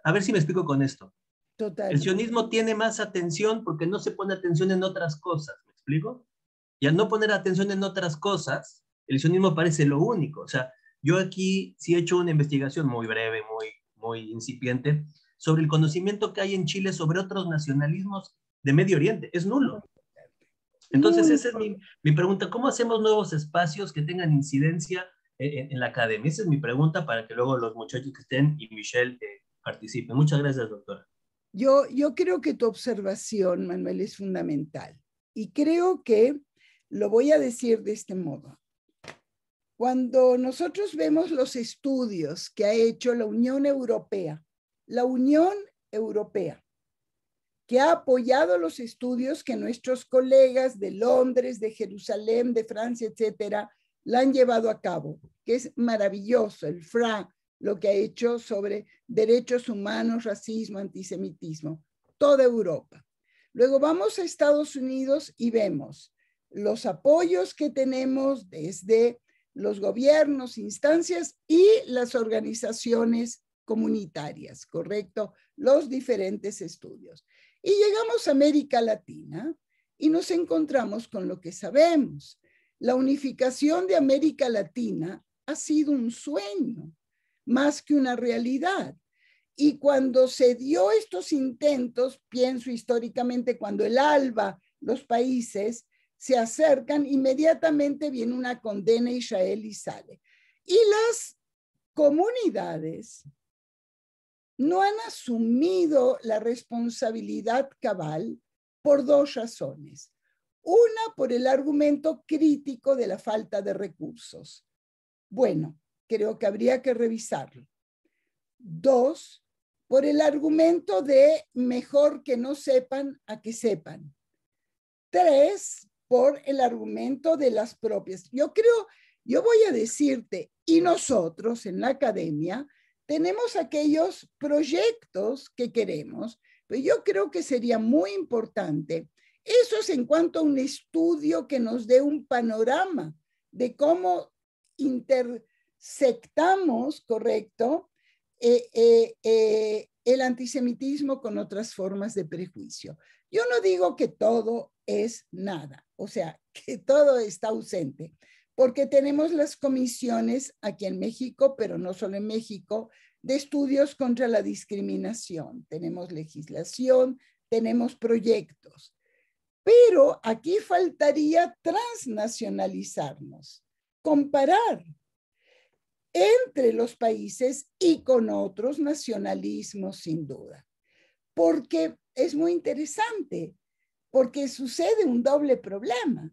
A ver si me explico con esto. El Total. sionismo tiene más atención porque no se pone atención en otras cosas, ¿me explico? Y al no poner atención en otras cosas, el sionismo parece lo único. O sea, yo aquí sí he hecho una investigación muy breve, muy incipiente, sobre el conocimiento que hay en Chile sobre otros nacionalismos de Medio Oriente. Es Muy, nulo. Entonces, muy esa es mi pregunta. ¿Cómo hacemos nuevos espacios que tengan incidencia en la academia? Esa es mi pregunta para que luego los muchachos que estén y Michelle participen. Muchas gracias, doctora. yo creo que tu observación, Manuel, es fundamental. Y creo que lo voy a decir de este modo. Cuando nosotros vemos los estudios que ha hecho la Unión Europea, que ha apoyado los estudios que nuestros colegas de Londres, de Jerusalén, de Francia, etcétera, la han llevado a cabo, que es maravilloso, el FRA, lo que ha hecho sobre derechos humanos, racismo, antisemitismo, toda Europa. Luego vamos a Estados Unidos y vemos los apoyos que tenemos desde los gobiernos, instancias y las organizaciones comunitarias, ¿correcto? Los diferentes estudios. Y llegamos a América Latina y nos encontramos con lo que sabemos. La unificación de América Latina ha sido un sueño más que una realidad. Y cuando se dio estos intentos, pienso históricamente, cuando el ALBA, los países se acercan, inmediatamente viene una condena a Israel y sale. Y las comunidades no han asumido la responsabilidad cabal por dos razones. Una, por el argumento crítico de la falta de recursos. Bueno, creo que habría que revisarlo. Dos, por el argumento de mejor que no sepan a que sepan. Tres, por el argumento de las propias. Yo voy a decirte, y nosotros en la academia tenemos aquellos proyectos que queremos, pero yo creo que sería muy importante. Eso es en cuanto a un estudio que nos dé un panorama de cómo intersectamos, ¿correcto? El antisemitismo con otras formas de prejuicio. Yo no digo que todo es nada, o sea, que todo está ausente, porque tenemos las comisiones aquí en México, pero no solo en México, de estudios contra la discriminación. Tenemos legislación, tenemos proyectos, pero aquí faltaría transnacionalizarnos, comparar entre los países y con otros nacionalismos, sin duda. Porque es muy interesante, porque sucede un doble problema.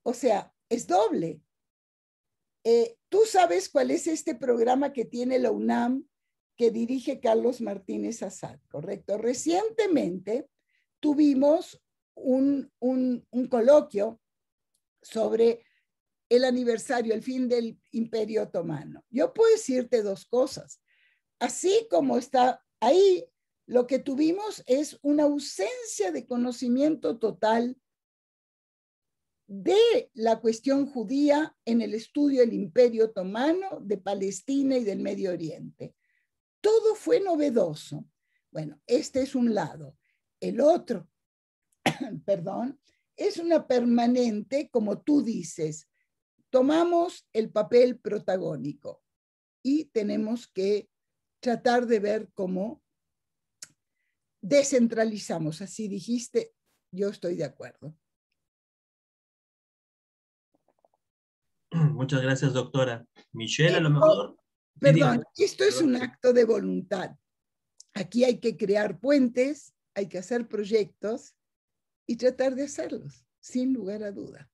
O sea, es doble. Tú sabes cuál es este programa que tiene la UNAM que dirige Carlos Martínez Assad, ¿correcto? Recientemente tuvimos un coloquio sobre el aniversario, el fin del Imperio Otomano. Yo puedo decirte dos cosas. Así como está ahí, lo que tuvimos es una ausencia de conocimiento total de la cuestión judía en el estudio del Imperio Otomano, de Palestina y del Medio Oriente. Todo fue novedoso. Bueno, este es un lado. El otro, perdón, es una permanente, como tú dices, tomamos el papel protagónico y tenemos que tratar de ver cómo descentralizamos. Así dijiste, yo estoy de acuerdo. Muchas gracias, doctora. Michelle, a lo Pero mejor. Perdón, esto es un acto de voluntad. Aquí hay que crear puentes, hay que hacer proyectos y tratar de hacerlos, sin lugar a duda.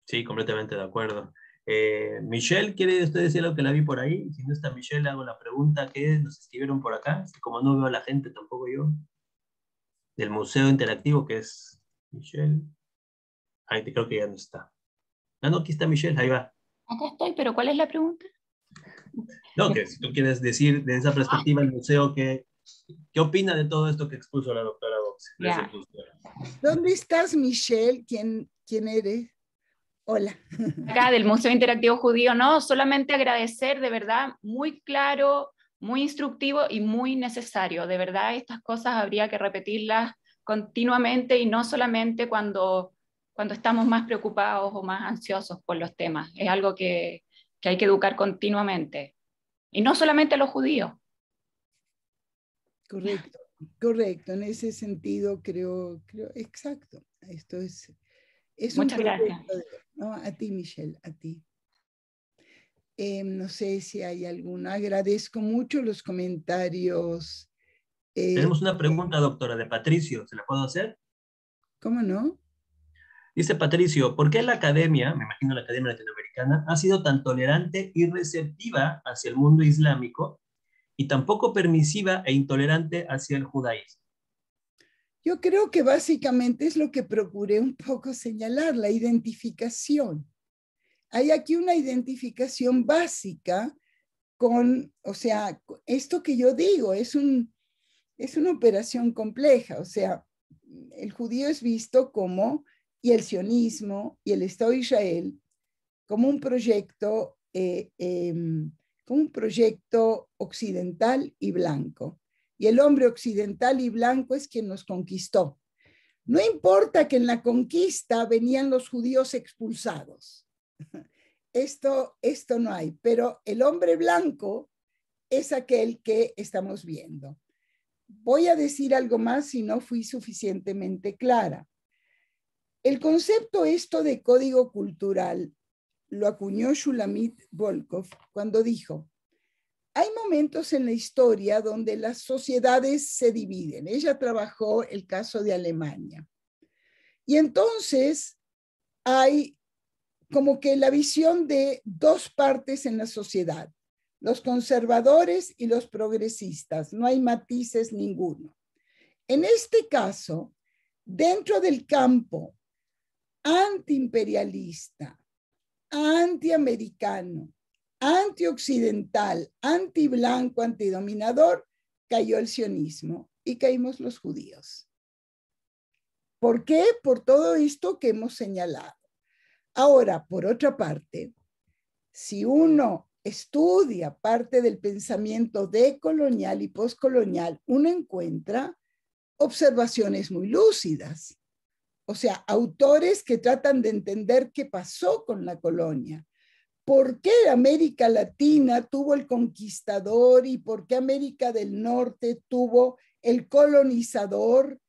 Sí, completamente de acuerdo. Michelle, ¿quiere usted decir algo que la vi por ahí? Si no está Michelle, hago la pregunta que nos escribieron por acá. Como no veo a la gente, tampoco yo. Del Museo Interactivo, que es Michelle. Ahí creo que ya no está. Ah, no, aquí está Michelle, ahí va. Acá estoy, pero ¿cuál es la pregunta? No, que si tú quieres decir de esa perspectiva el museo, ¿qué opina de todo esto que expuso la doctora Boxer? Ya. ¿Dónde estás, Michelle? ¿Quién eres? Hola. Acá del Museo Interactivo Judío, no, solamente agradecer, de verdad, muy claro, muy instructivo y muy necesario. De verdad, estas cosas habría que repetirlas continuamente y no solamente cuando estamos más preocupados o más ansiosos por los temas. Es algo que hay que educar continuamente. Y no solamente a los judíos. Correcto, correcto. En ese sentido, creo, exacto. Esto es Muchas gracias. ¿no? A ti, Michelle, a ti. No sé si hay alguna. Agradezco mucho los comentarios. Tenemos una pregunta, doctora, de Patricio. ¿Se la puedo hacer? ¿Cómo no? Dice Patricio, ¿por qué la academia, me imagino la academia latinoamericana, ha sido tan tolerante y receptiva hacia el mundo islámico y tan poco permisiva e intolerante hacia el judaísmo? Yo creo que básicamente es lo que procuré un poco señalar, la identificación. Hay aquí una identificación básica con, o sea, esto que yo digo es una operación compleja, o sea, el judío es visto como, y el sionismo y el Estado de Israel, como un proyecto occidental y blanco. Y el hombre occidental y blanco es quien nos conquistó. No importa que en la conquista venían los judíos expulsados. Esto no hay, pero el hombre blanco es aquel que estamos viendo. Voy a decir algo más si no fui suficientemente clara. El concepto esto de código cultural lo acuñó Shulamit Volkov cuando dijo, hay momentos en la historia donde las sociedades se dividen. Ella trabajó el caso de Alemania. Y entonces hay como que la visión de dos partes en la sociedad, los conservadores y los progresistas. No hay matices ninguno. En este caso, dentro del campo antiimperialista, antiamericano, antioccidental, antiblanco, antidominador, cayó el sionismo y caímos los judíos. ¿Por qué? Por todo esto que hemos señalado. Ahora, por otra parte, si uno estudia parte del pensamiento decolonial y postcolonial, uno encuentra observaciones muy lúcidas. O sea, autores que tratan de entender qué pasó con la colonia. ¿Por qué América Latina tuvo el conquistador y por qué América del Norte tuvo el colonizador?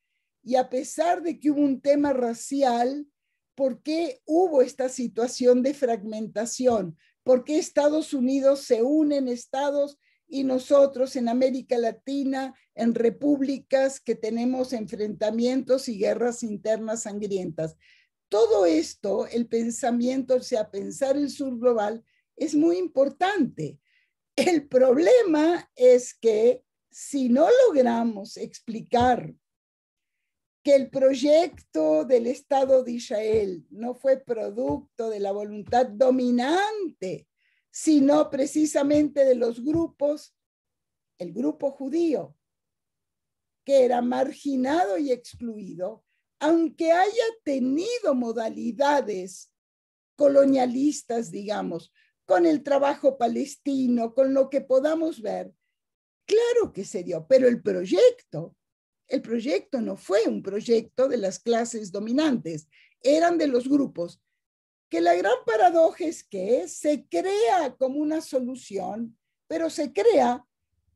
Y a pesar de que hubo un tema racial, ¿por qué hubo esta situación de fragmentación? ¿Por qué Estados Unidos se une en estados y nosotros en América Latina, en repúblicas que tenemos enfrentamientos y guerras internas sangrientas? Todo esto, el pensamiento, o sea, pensar el sur global, es muy importante. El problema es que si no logramos explicar que el proyecto del Estado de Israel no fue producto de la voluntad dominante, sino precisamente de los grupos, el grupo judío, que era marginado y excluido, aunque haya tenido modalidades colonialistas, digamos, con el trabajo palestino, con lo que podamos ver, claro que se dio, pero el proyecto no fue un proyecto de las clases dominantes, eran de los grupos, que la gran paradoja es que se crea como una solución, pero se crea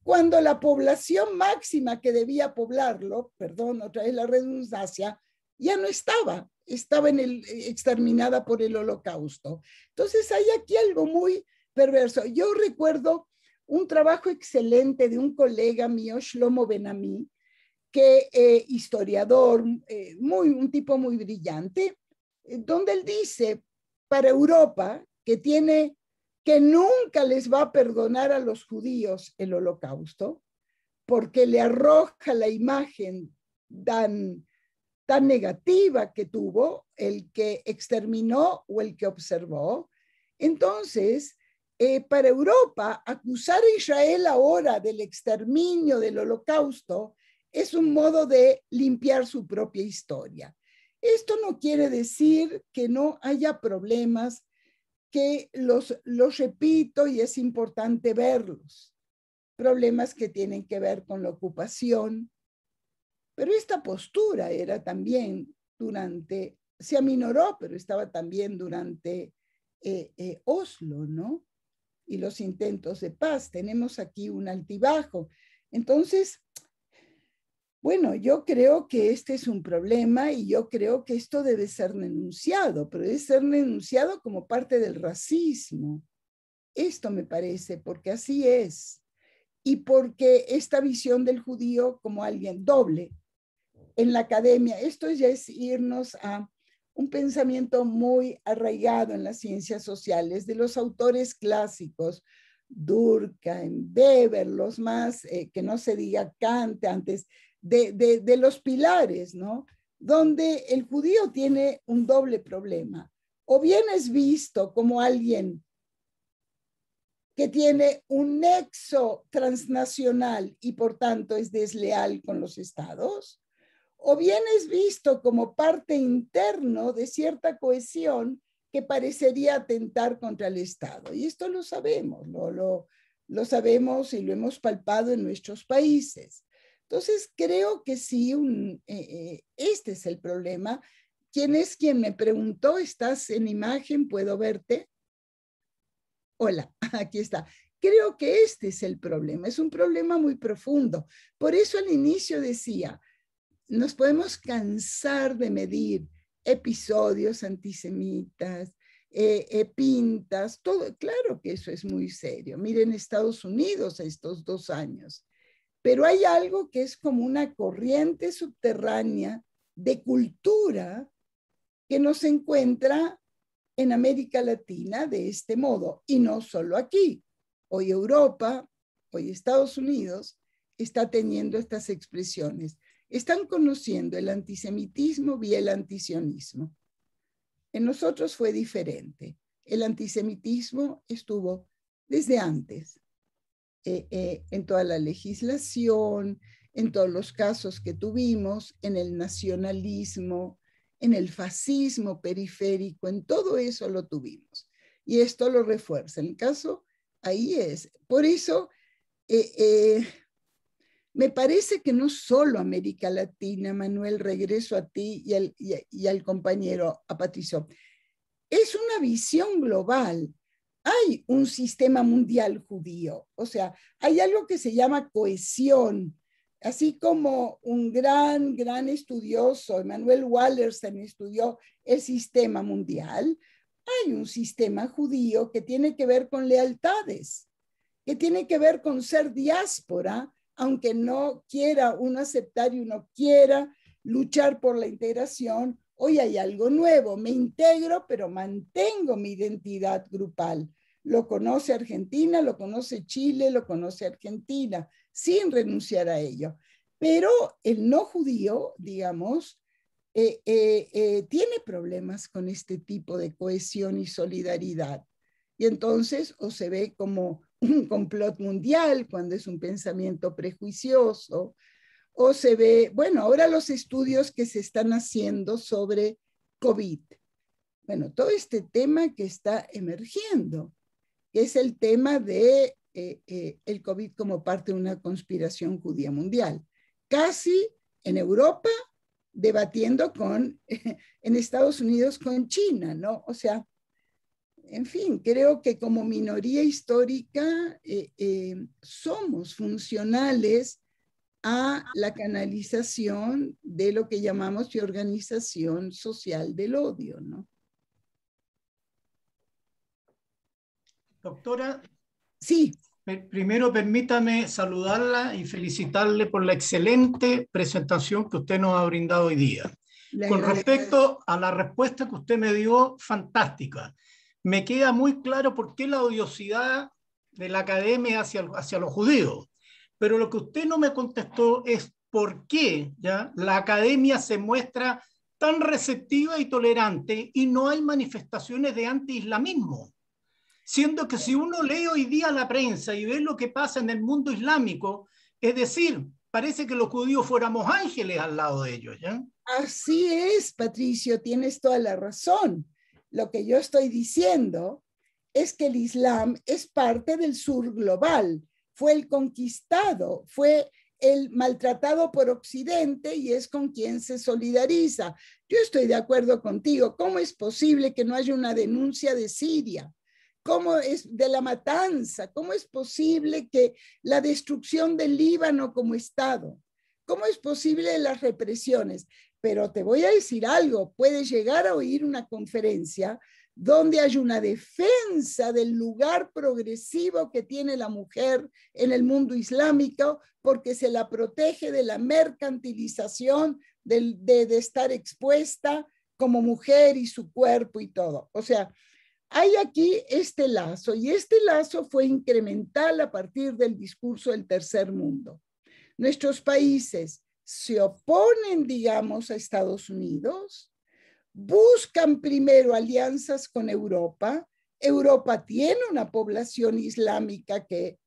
cuando la población máxima que debía poblarlo, perdón, otra vez la redundancia, ya no estaba. estaba exterminada por el Holocausto. Entonces hay aquí algo muy perverso. Yo recuerdo un trabajo excelente de un colega mío, Shlomo Ben-Ami, que historiador, un tipo muy brillante, donde él dice, para Europa, que nunca les va a perdonar a los judíos el Holocausto, porque le arroja la imagen tan negativa que tuvo el que exterminó o el que observó. Entonces, para Europa, acusar a Israel ahora del exterminio del Holocausto es un modo de limpiar su propia historia. Esto no quiere decir que no haya problemas, que los repito y es importante verlos. Problemas que tienen que ver con la ocupación, pero esta postura era también se aminoró, pero estaba también durante Oslo, ¿no? Y los intentos de paz. Tenemos aquí un altibajo. Entonces, bueno, yo creo que este es un problema y yo creo que esto debe ser denunciado, pero debe ser denunciado como parte del racismo. Esto me parece, porque así es. Y porque esta visión del judío como alguien doble en la academia, esto ya es irnos a un pensamiento muy arraigado en las ciencias sociales de los autores clásicos, Durkheim, Weber, los más, que no se diga Kant antes, de los pilares, ¿no? Donde el judío tiene un doble problema. O bien es visto como alguien que tiene un nexo transnacional y por tanto es desleal con los estados, o bien es visto como parte interno de cierta cohesión que parecería atentar contra el Estado. Y esto lo sabemos, lo sabemos y lo hemos palpado en nuestros países. Entonces, creo que sí, este es el problema. ¿Quién es quien me preguntó? ¿Estás en imagen? ¿Puedo verte? Hola, aquí está. Creo que este es el problema. Es un problema muy profundo. Por eso al inicio decía, nos podemos cansar de medir episodios antisemitas, pintas, todo. Claro que eso es muy serio. Miren Estados Unidos estos 2 años. Pero hay algo que es como una corriente subterránea de cultura que nos encuentra en América Latina de este modo. Y no solo aquí. Hoy Europa, hoy Estados Unidos está teniendo estas expresiones. Están conociendo el antisemitismo vía el antisionismo. En nosotros fue diferente. El antisemitismo estuvo desde antes, en toda la legislación, en todos los casos que tuvimos, en el nacionalismo, en el fascismo periférico, en todo eso lo tuvimos. Y esto lo refuerza. En el caso, ahí es. Por eso, me parece que no solo América Latina, Manuel, regreso a ti y al compañero, a Patricio, es una visión global. Hay un sistema mundial judío, o sea, hay algo que se llama cohesión, así como un gran estudioso, Emanuel Wallerstein, estudió el sistema mundial. Hay un sistema judío que tiene que ver con lealtades, que tiene que ver con ser diáspora, aunque no quiera uno aceptar y uno quiera luchar por la integración. Hoy hay algo nuevo, me integro, pero mantengo mi identidad grupal. Lo conoce Argentina, lo conoce Chile, lo conoce Argentina, sin renunciar a ello. Pero el no judío, digamos, tiene problemas con este tipo de cohesión y solidaridad. Y entonces o se ve como un complot mundial cuando es un pensamiento prejuicioso, o se ve, bueno, ahora los estudios que se están haciendo sobre COVID. Bueno, todo este tema que está emergiendo, que es el tema de el COVID como parte de una conspiración judía mundial. Casi en Europa debatiendo en Estados Unidos con China, ¿no? O sea, en fin, creo que como minoría histórica somos funcionales a la canalización de lo que llamamos de organización social del odio, ¿no? Doctora, sí. Primero permítame saludarla y felicitarle por la excelente presentación que usted nos ha brindado hoy día. Con respecto a la respuesta que usted me dio, fantástica. Me queda muy claro por qué la odiosidad de la academia hacia los judíos. Pero lo que usted no me contestó es por qué ¿ya? La academia se muestra tan receptiva y tolerante y no hay manifestaciones de anti-islamismo. Siendo que si uno lee hoy día la prensa y ve lo que pasa en el mundo islámico, es decir, parece que los judíos fuéramos ángeles al lado de ellos, ¿ya? Así es, Patricio, tienes toda la razón. Lo que yo estoy diciendo es que el Islam es parte del sur global, fue el conquistado, fue el maltratado por Occidente y es con quien se solidariza. Yo estoy de acuerdo contigo. ¿Cómo es posible que no haya una denuncia de Siria? ¿Cómo es de la matanza? ¿Cómo es posible que la destrucción del Líbano como Estado? ¿Cómo es posible las represiones? Pero te voy a decir algo, puedes llegar a oír una conferencia donde hay una defensa del lugar progresivo que tiene la mujer en el mundo islámico porque se la protege de la mercantilización, de estar expuesta como mujer y su cuerpo y todo. O sea, hay aquí este lazo y este lazo fue incremental a partir del discurso del tercer mundo. Nuestros países se oponen, digamos, a Estados Unidos, buscan primero alianzas con Europa. Europa tiene una población islámica que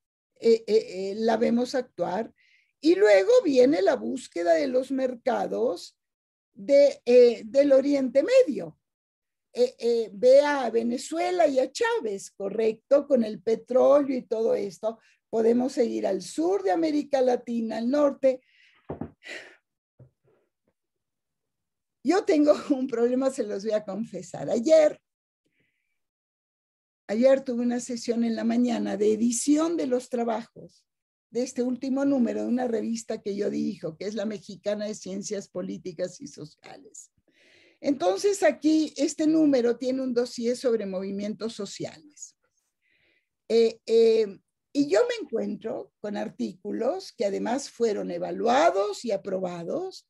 la vemos actuar y luego viene la búsqueda de los mercados del Oriente Medio. Ve a Venezuela y a Chávez, correcto, con el petróleo y todo esto. Podemos seguir al sur de América Latina, al norte. Yo tengo un problema, se los voy a confesar. Ayer tuve una sesión en la mañana de edición de los trabajos de este último número de una revista que yo dirijo, que es la Mexicana de Ciencias Políticas y Sociales. Entonces aquí este número tiene un dossier sobre movimientos sociales. Y yo me encuentro con artículos que además fueron evaluados y aprobados,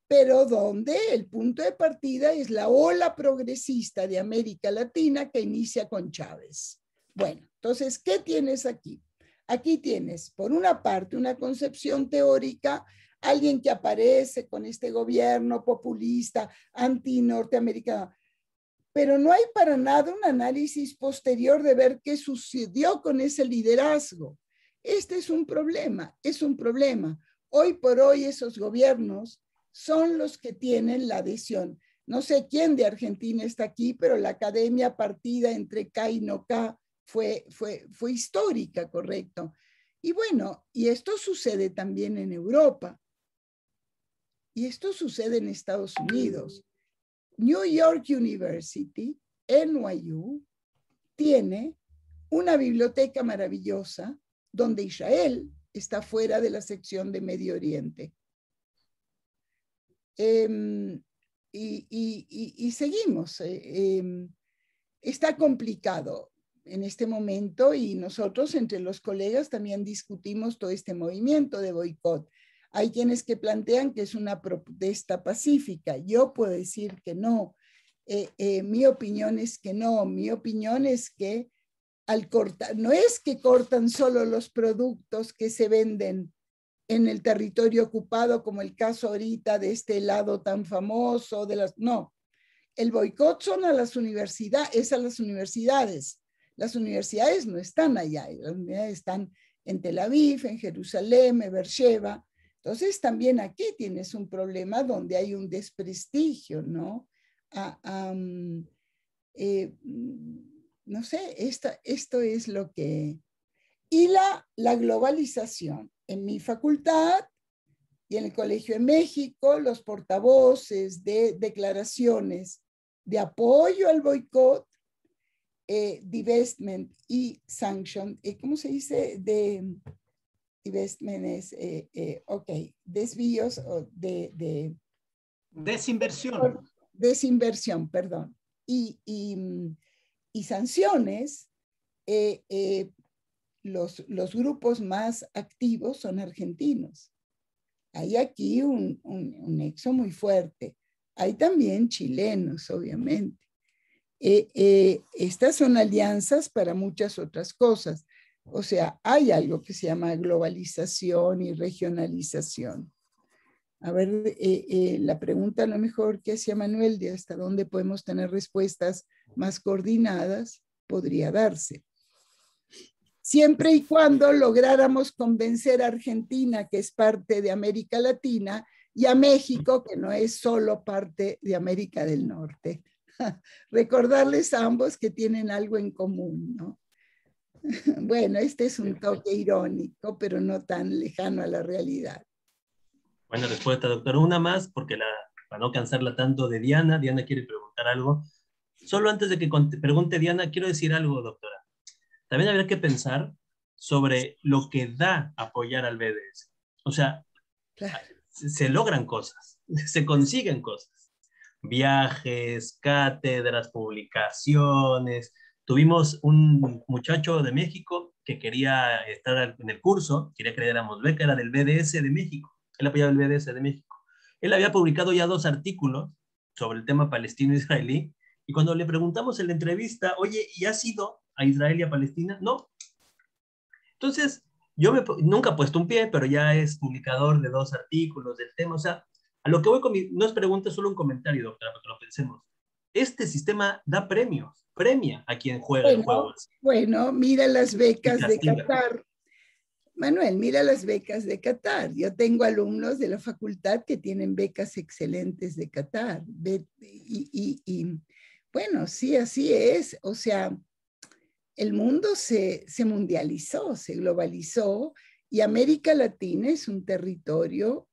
pero donde el punto de partida es la ola progresista de América Latina que inicia con Chávez. Bueno, entonces, ¿qué tienes aquí? Aquí tienes, por una parte, una concepción teórica, alguien que aparece con este gobierno populista, anti-norteamericano, pero no hay para nada un análisis posterior de ver qué sucedió con ese liderazgo. Este es un problema, es un problema. Hoy por hoy esos gobiernos son los que tienen la adhesión. No sé quién de Argentina está aquí, pero la academia partida entre K y no K fue histórica, correcto. Y bueno, y esto sucede también en Europa. Y esto sucede en Estados Unidos. New York University, NYU, tiene una biblioteca maravillosa donde Israel está fuera de la sección de Medio Oriente. Y seguimos. Está complicado en este momento y nosotros entre los colegas también discutimos todo este movimiento de boicot. Hay quienes que plantean que es una protesta pacífica. Yo puedo decir que no. Mi opinión es que no. Mi opinión es que al cortar, no es que cortan solo los productos que se venden en el territorio ocupado, como el caso ahorita de este helado tan famoso, no. El boicot son a las universidades, es a las universidades. Las universidades no están allá, las universidades están en Tel Aviv, en Jerusalén, en Beersheba. Entonces también aquí tienes un problema donde hay un desprestigio, ¿no? No sé, esto es lo que... Y la globalización. En mi facultad y en el Colegio de México, los portavoces de declaraciones de apoyo al boicot, divestment y sanction, ¿cómo se dice? Divestment ok, desvíos de desinversión. Desinversión, perdón. Y sanciones, los grupos más activos son argentinos. Hay aquí un nexo muy fuerte. Hay también chilenos, obviamente. Estas son alianzas para muchas otras cosas. O sea, hay algo que se llama globalización y regionalización. A ver, la pregunta a lo mejor que hacía Manuel de hasta dónde podemos tener respuestas más coordinadas podría darse. Siempre y cuando lográramos convencer a Argentina, que es parte de América Latina, y a México, que no es solo parte de América del Norte. Recordarles a ambos que tienen algo en común, ¿no? Bueno, este es un toque irónico, pero no tan lejano a la realidad. Buena respuesta, doctora. Una más, porque para no cansarla tanto de Diana. Diana quiere preguntar algo. Solo antes de que pregunte Diana, quiero decir algo, doctora. También habría que pensar sobre lo que da apoyar al BDS. O sea, Claro. se logran cosas, se consiguen cosas. Viajes, cátedras, publicaciones. Tuvimos un muchacho de México que quería estar en el curso, quería que le diéramos beca, era del BDS de México. Él apoyaba el BDS de México. Él había publicado ya 2 artículos sobre el tema palestino-israelí, y cuando le preguntamos en la entrevista, oye, ¿y has ido a Israel y a Palestina? No. Entonces, nunca he puesto un pie, pero ya es publicador de 2 artículos del tema. O sea, a lo que voy no es pregunta, es solo un comentario, doctora, para que lo pensemos. Este sistema da premios, premia a quien juega el juego. Bueno, mira las becas de castiga. Qatar. Manuel, mira las becas de Qatar. Yo tengo alumnos de la facultad que tienen becas excelentes de Qatar. Y bueno, sí, así es. O sea, el mundo se mundializó, se globalizó, y América Latina es un territorio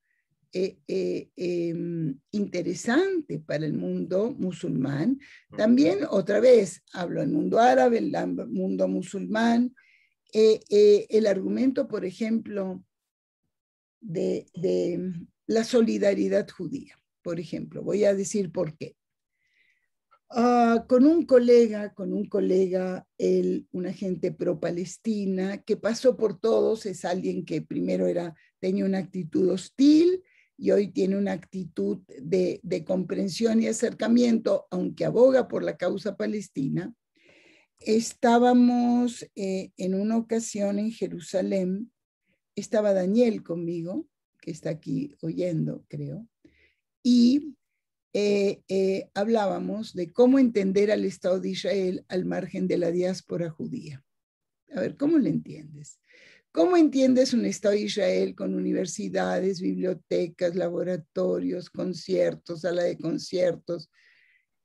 interesante para el mundo musulmán. También, otra vez, hablo del mundo árabe, el mundo musulmán. El argumento, por ejemplo, de la solidaridad judía, por ejemplo. Voy a decir por qué. Con un colega, una gente pro-palestina, que pasó por todos, es alguien que primero tenía una actitud hostil y hoy tiene una actitud de comprensión y acercamiento, aunque aboga por la causa palestina. Estábamos en una ocasión en Jerusalén, estaba Daniel conmigo, que está aquí oyendo, creo, y hablábamos de cómo entender al Estado de Israel al margen de la diáspora judía. A ver, ¿cómo lo entiendes? ¿Cómo entiendes un Estado de Israel con universidades, bibliotecas, laboratorios, conciertos, sala de conciertos?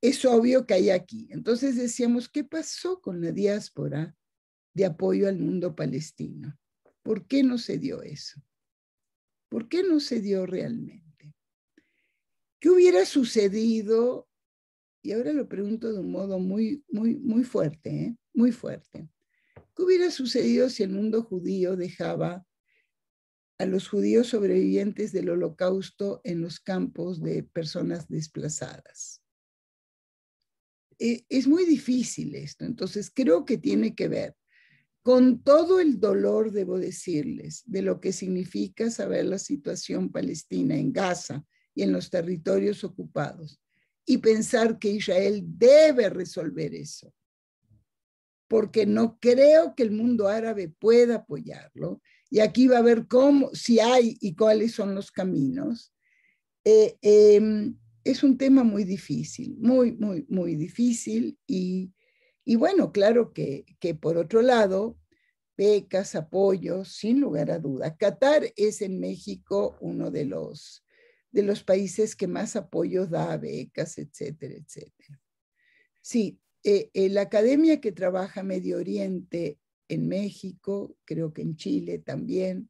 Es obvio que hay aquí. Entonces decíamos, ¿qué pasó con la diáspora de apoyo al mundo palestino? ¿Por qué no se dio eso? ¿Por qué no se dio realmente? ¿Qué hubiera sucedido? Y ahora lo pregunto de un modo muy, muy, muy fuerte, ¿eh? Muy fuerte. ¿Qué hubiera sucedido si el mundo judío dejaba a los judíos sobrevivientes del Holocausto en los campos de personas desplazadas? Es muy difícil esto, entonces creo que tiene que ver con todo el dolor, debo decirles, de lo que significa saber la situación palestina en Gaza y en los territorios ocupados, y pensar que Israel debe resolver eso, porque no creo que el mundo árabe pueda apoyarlo, y aquí va a ver si hay y cuáles son los caminos. Es un tema muy difícil, muy, muy, muy difícil, y bueno, claro que por otro lado, becas, apoyos, sin lugar a duda. Qatar es en México uno de los países que más apoyos da, becas, etcétera, etcétera. Sí, la academia que trabaja Medio Oriente en México, creo que en Chile también,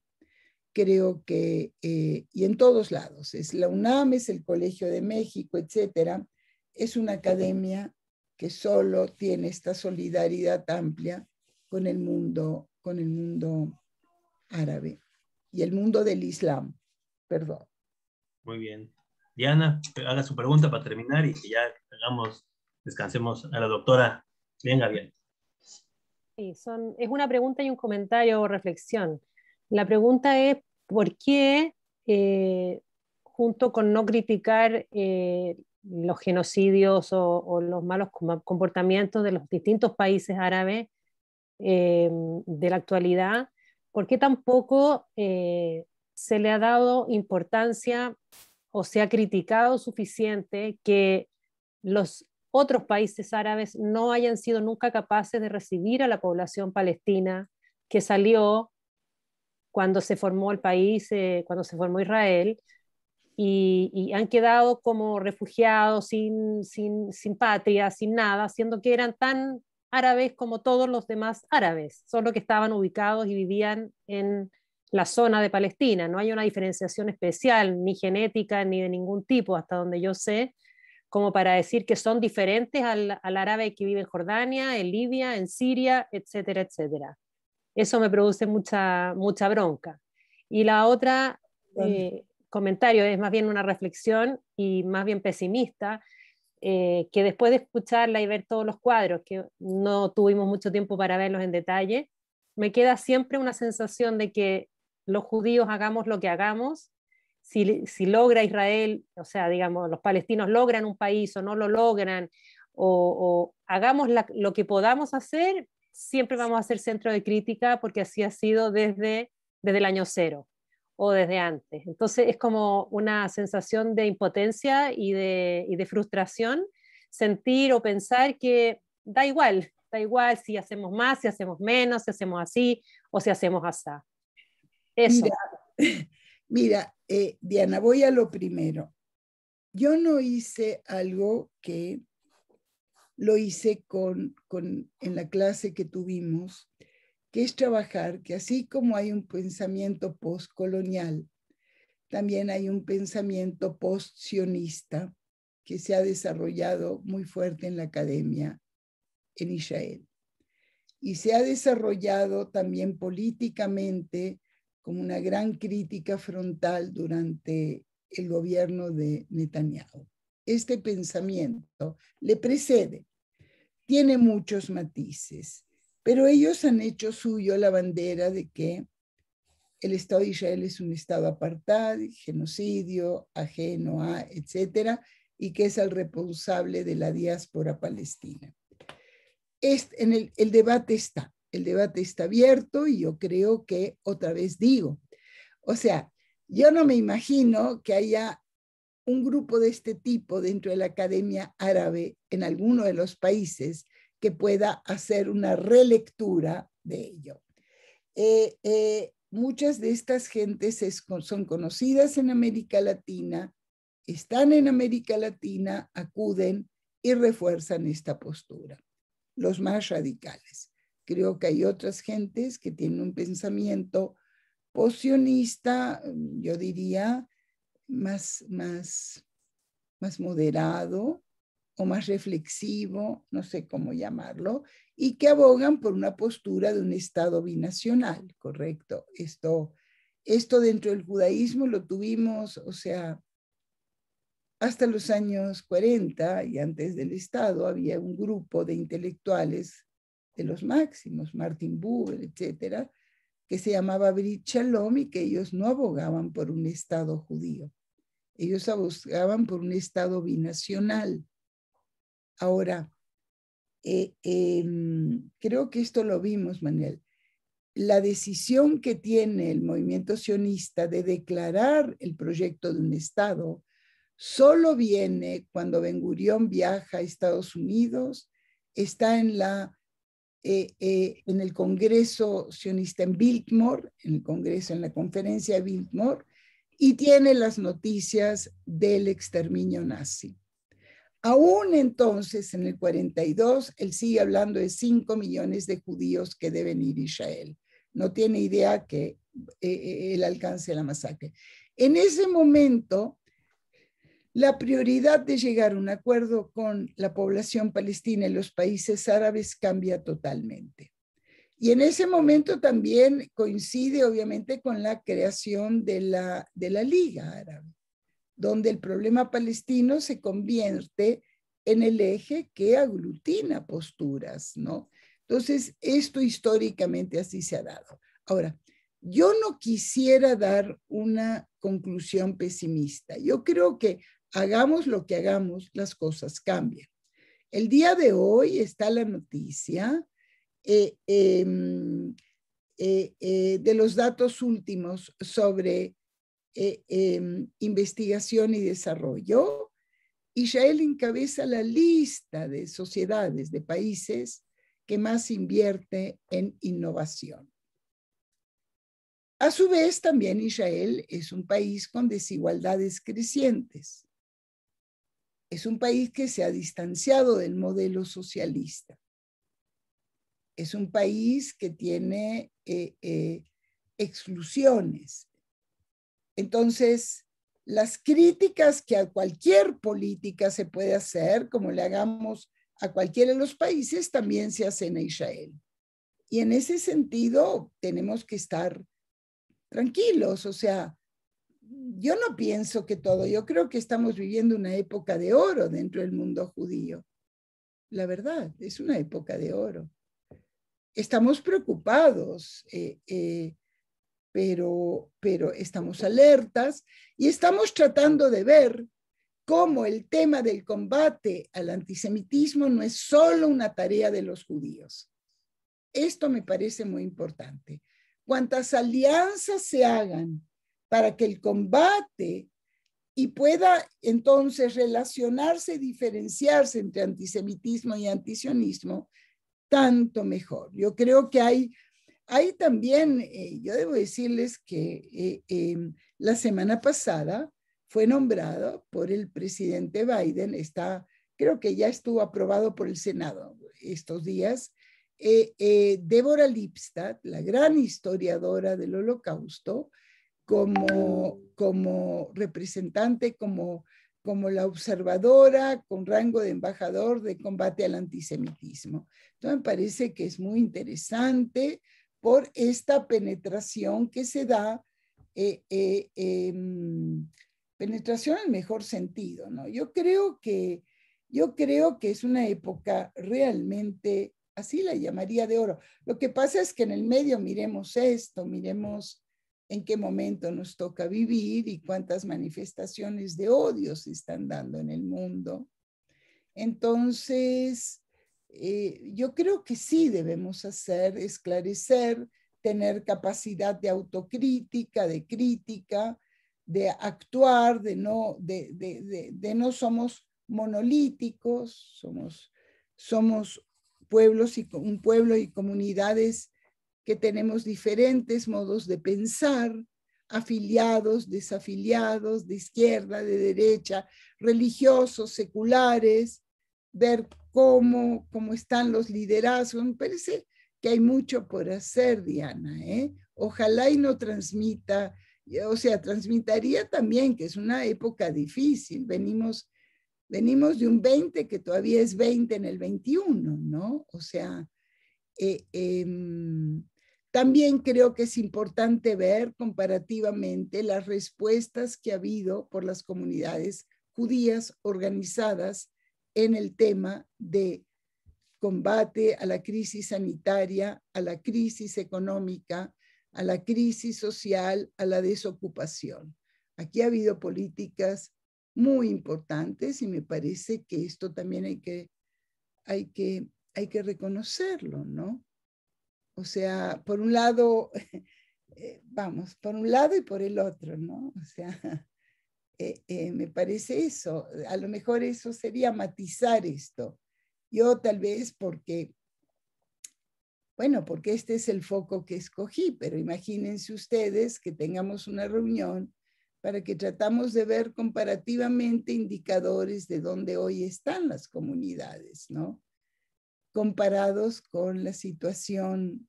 creo que, y en todos lados, es la UNAM, es el Colegio de México, etcétera, es una academia que solo tiene esta solidaridad amplia con el mundo árabe. y el mundo del Islam. Perdón. Muy bien. Diana, haga su pregunta para terminar y que ya descansemos a la doctora. Venga, bien. Sí, es una pregunta y un comentario o reflexión. La pregunta es, ¿por qué, junto con no criticar los genocidios o los malos comportamientos de los distintos países árabes de la actualidad, por qué tampoco se le ha dado importancia o se ha criticado suficiente que los otros países árabes no hayan sido nunca capaces de recibir a la población palestina que salió cuando se formó el país, cuando se formó Israel, y han quedado como refugiados sin patria, sin nada, siendo que eran tan árabes como todos los demás árabes, solo que estaban ubicados y vivían en la zona de Palestina. No hay una diferenciación especial, ni genética, ni de ningún tipo, hasta donde yo sé, como para decir que son diferentes al árabe que vive en Jordania, en Libia, en Siria, etcétera, etcétera. Eso me produce mucha bronca. Y la otra comentario es más bien una reflexión y más bien pesimista, que después de escucharla y ver todos los cuadros, que no tuvimos mucho tiempo para verlos en detalle, me queda siempre una sensación de que los judíos hagamos lo que hagamos, si logra Israel, o sea, digamos, los palestinos logran un país o no lo logran, o hagamos lo que podamos hacer, siempre vamos a ser centro de crítica porque así ha sido desde el año cero o desde antes. Entonces es como una sensación de impotencia y de frustración sentir o pensar que da igual si hacemos más, si hacemos menos, si hacemos así o si hacemos así. Eso. Mira, Diana, voy a lo primero. Yo no hice algo que lo hice en la clase que tuvimos, que es trabajar que así como hay un pensamiento postcolonial, también hay un pensamiento post-sionista que se ha desarrollado muy fuerte en la academia en Israel. Y se ha desarrollado también políticamente como una gran crítica frontal durante el gobierno de Netanyahu. Este pensamiento le precede, tiene muchos matices, pero ellos han hecho suyo la bandera de que el Estado de Israel es un Estado apartado, genocidio, ajeno a, etcétera, y que es el responsable de la diáspora palestina. El debate está abierto y yo creo que, otra vez digo, o sea, yo no me imagino que haya un grupo de este tipo dentro de la academia árabe en alguno de los países que pueda hacer una relectura de ello. Muchas de estas gentes son conocidas en América Latina, están en América Latina, acuden y refuerzan esta postura. Los más radicales. Creo que hay otras gentes que tienen un pensamiento post-sionista, yo diría, más moderado o más reflexivo, no sé cómo llamarlo, y que abogan por una postura de un Estado binacional, ¿correcto? Esto dentro del judaísmo lo tuvimos, o sea, hasta los años 40 y antes del Estado había un grupo de intelectuales de los máximos, Martin Buber, etcétera, que se llamaba Brit Shalom y que ellos no abogaban por un Estado judío. Ellos abogaban por un Estado binacional. Ahora, creo que esto lo vimos, Manuel. La decisión que tiene el movimiento sionista de declarar el proyecto de un Estado solo viene cuando Ben Gurión viaja a Estados Unidos, está en el Congreso sionista en Biltmore, en la conferencia de Biltmore, y tiene las noticias del exterminio nazi. Aún entonces, en el 42, él sigue hablando de 5 millones de judíos que deben ir a Israel. No tiene idea que el alcance de la masacre. En ese momento, la prioridad de llegar a un acuerdo con la población palestina y los países árabes cambia totalmente. Y en ese momento también coincide obviamente con la creación de la Liga Árabe, donde el problema palestino se convierte en el eje que aglutina posturas, ¿no? Entonces, esto históricamente así se ha dado. Ahora, yo no quisiera dar una conclusión pesimista. Yo creo que hagamos lo que hagamos, las cosas cambian. El día de hoy está la noticia de los datos últimos sobre investigación y desarrollo. Israel encabeza la lista de sociedades, de países que más invierte en innovación. A su vez, también Israel es un país con desigualdades crecientes. Es un país que se ha distanciado del modelo socialista. Es un país que tiene exclusiones. Entonces, las críticas que a cualquier política se puede hacer, como le hagamos a cualquiera de los países, también se hacen a Israel. Y en ese sentido, tenemos que estar tranquilos. O sea, yo no pienso que todo, yo creo que estamos viviendo una época de oro dentro del mundo judío. La verdad, es una época de oro. Estamos preocupados, pero estamos alertas y estamos tratando de ver cómo el tema del combate al antisemitismo no es solo una tarea de los judíos. Esto me parece muy importante. Cuantas alianzas se hagan para que el combate y pueda entonces relacionarse y diferenciarse entre antisemitismo y antisionismo, tanto mejor. Yo creo que hay también, yo debo decirles que la semana pasada fue nombrado por el presidente Biden, creo que ya estuvo aprobado por el Senado estos días, Deborah Lipstadt, la gran historiadora del Holocausto, como representante, como la observadora con rango de embajador de combate al antisemitismo. Entonces me parece que es muy interesante por esta penetración que se da, penetración en el mejor sentido, ¿no? Yo creo que es una época realmente, así la llamaría, de oro. Lo que pasa es que en el medio miremos esto, miremos en qué momento nos toca vivir y cuántas manifestaciones de odio se están dando en el mundo. Entonces, yo creo que sí debemos esclarecer, tener capacidad de autocrítica, de crítica, de actuar, de no somos monolíticos, somos pueblos un pueblo y comunidades que tenemos diferentes modos de pensar, afiliados, desafiliados, de izquierda, de derecha, religiosos, seculares, ver cómo están los liderazgos. Me parece que hay mucho por hacer, Diana, ¿eh? Ojalá y no transmita, o sea, transmitiría también que es una época difícil. Venimos de un 20 que todavía es 20 en el 21, ¿no? O sea, también creo que es importante ver comparativamente las respuestas que ha habido por las comunidades judías organizadas en el tema de combate a la crisis sanitaria, a la crisis económica, a la crisis social, a la desocupación. Aquí ha habido políticas muy importantes y me parece que esto también hay que reconocerlo, ¿no? O sea, por un lado, por un lado y por el otro, ¿no? O sea, me parece eso. A lo mejor eso sería matizar esto. Yo tal vez porque este es el foco que escogí, pero imagínense ustedes que tengamos una reunión para que tratamos de ver comparativamente indicadores de dónde hoy están las comunidades, ¿no? Comparados con la situación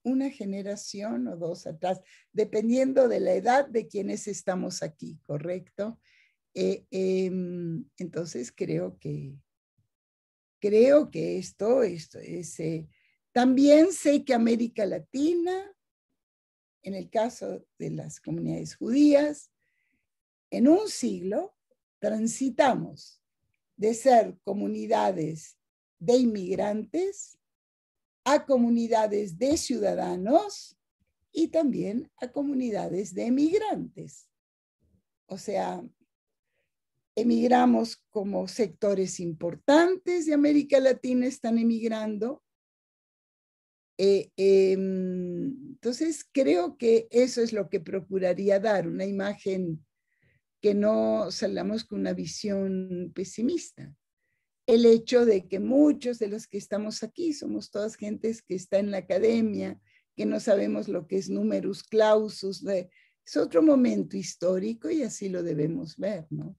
una generación o dos atrás, dependiendo de la edad de quienes estamos aquí, ¿correcto? Entonces creo que esto es, También sé que América Latina, en el caso de las comunidades judías, en un siglo transitamos de ser comunidades de inmigrantes a comunidades de ciudadanos y también a comunidades de emigrantes. O sea, emigramos como sectores importantes de América Latina están emigrando. Entonces, creo que eso es lo que procuraría dar, una imagen que no salgamos con una visión pesimista. El hecho de que muchos de los que estamos aquí somos todas gentes que está en la academia, que no sabemos lo que es numerus clausus, es otro momento histórico y así lo debemos ver, ¿no?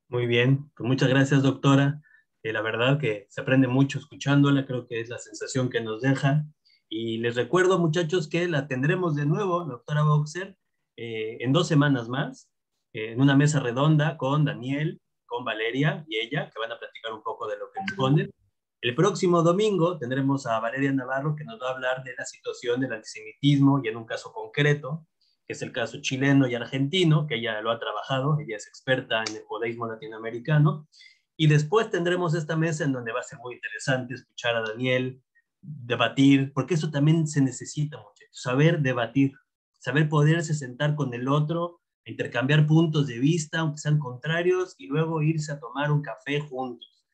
Muy bien, pues muchas gracias, doctora. La verdad que se aprende mucho escuchándola, creo que es la sensación que nos deja. Y les recuerdo, muchachos, que la tendremos de nuevo, doctora Boxer, en 2 semanas más, en una mesa redonda con Daniel, con Valeria y ella, que van a platicar un poco de lo que exponen. El próximo domingo tendremos a Valeria Navarro, que nos va a hablar de la situación del antisemitismo y en un caso concreto, que es el caso chileno y argentino, que ella lo ha trabajado, ella es experta en el judaísmo latinoamericano, y después tendremos esta mesa en donde va a ser muy interesante escuchar a Daniel, debatir, porque eso también se necesita, muchachos, saber debatir, saber poderse sentar con el otro, intercambiar puntos de vista, aunque sean contrarios, y luego irse a tomar un café juntos.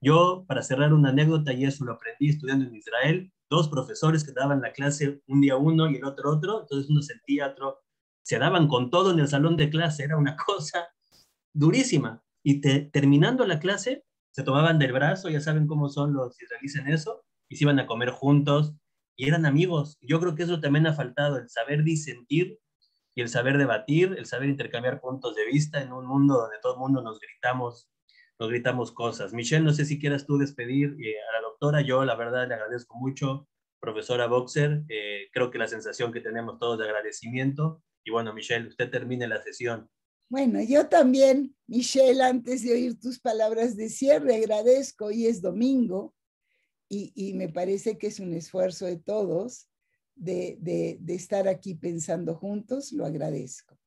Yo, para cerrar una anécdota, y eso lo aprendí estudiando en Israel, 2 profesores que daban la clase un día uno y el otro otro, entonces uno sentía otro, se daban con todo en el salón de clase, era una cosa durísima. Y terminando la clase, se tomaban del brazo, ya saben cómo son los israelíes en eso, y se iban a comer juntos, y eran amigos. Yo creo que eso también ha faltado, el saber disentir y el saber debatir, el saber intercambiar puntos de vista en un mundo donde todo el mundo nos gritamos cosas. Michelle, no sé si quieras tú despedir a la doctora. Yo la verdad le agradezco mucho, profesora Boxer. Creo que la sensación que tenemos todos de agradecimiento. Y bueno, Michelle, usted termine la sesión. Bueno, yo también, Michelle, antes de oír tus palabras de cierre, agradezco. Hoy es domingo y me parece que es un esfuerzo de todos de estar aquí pensando juntos. Lo agradezco.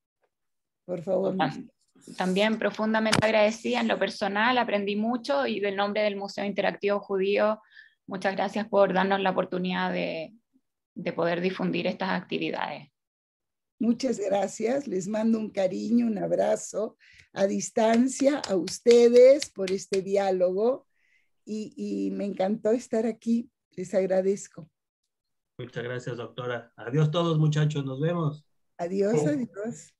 Por favor, Michelle. También profundamente agradecida en lo personal, aprendí mucho y del nombre del Museo Interactivo Judío, muchas gracias por darnos la oportunidad de poder difundir estas actividades. Muchas gracias, les mando un cariño, un abrazo a distancia a ustedes por este diálogo y me encantó estar aquí, les agradezco. Muchas gracias, doctora. Adiós todos, muchachos, nos vemos. Adiós, adiós.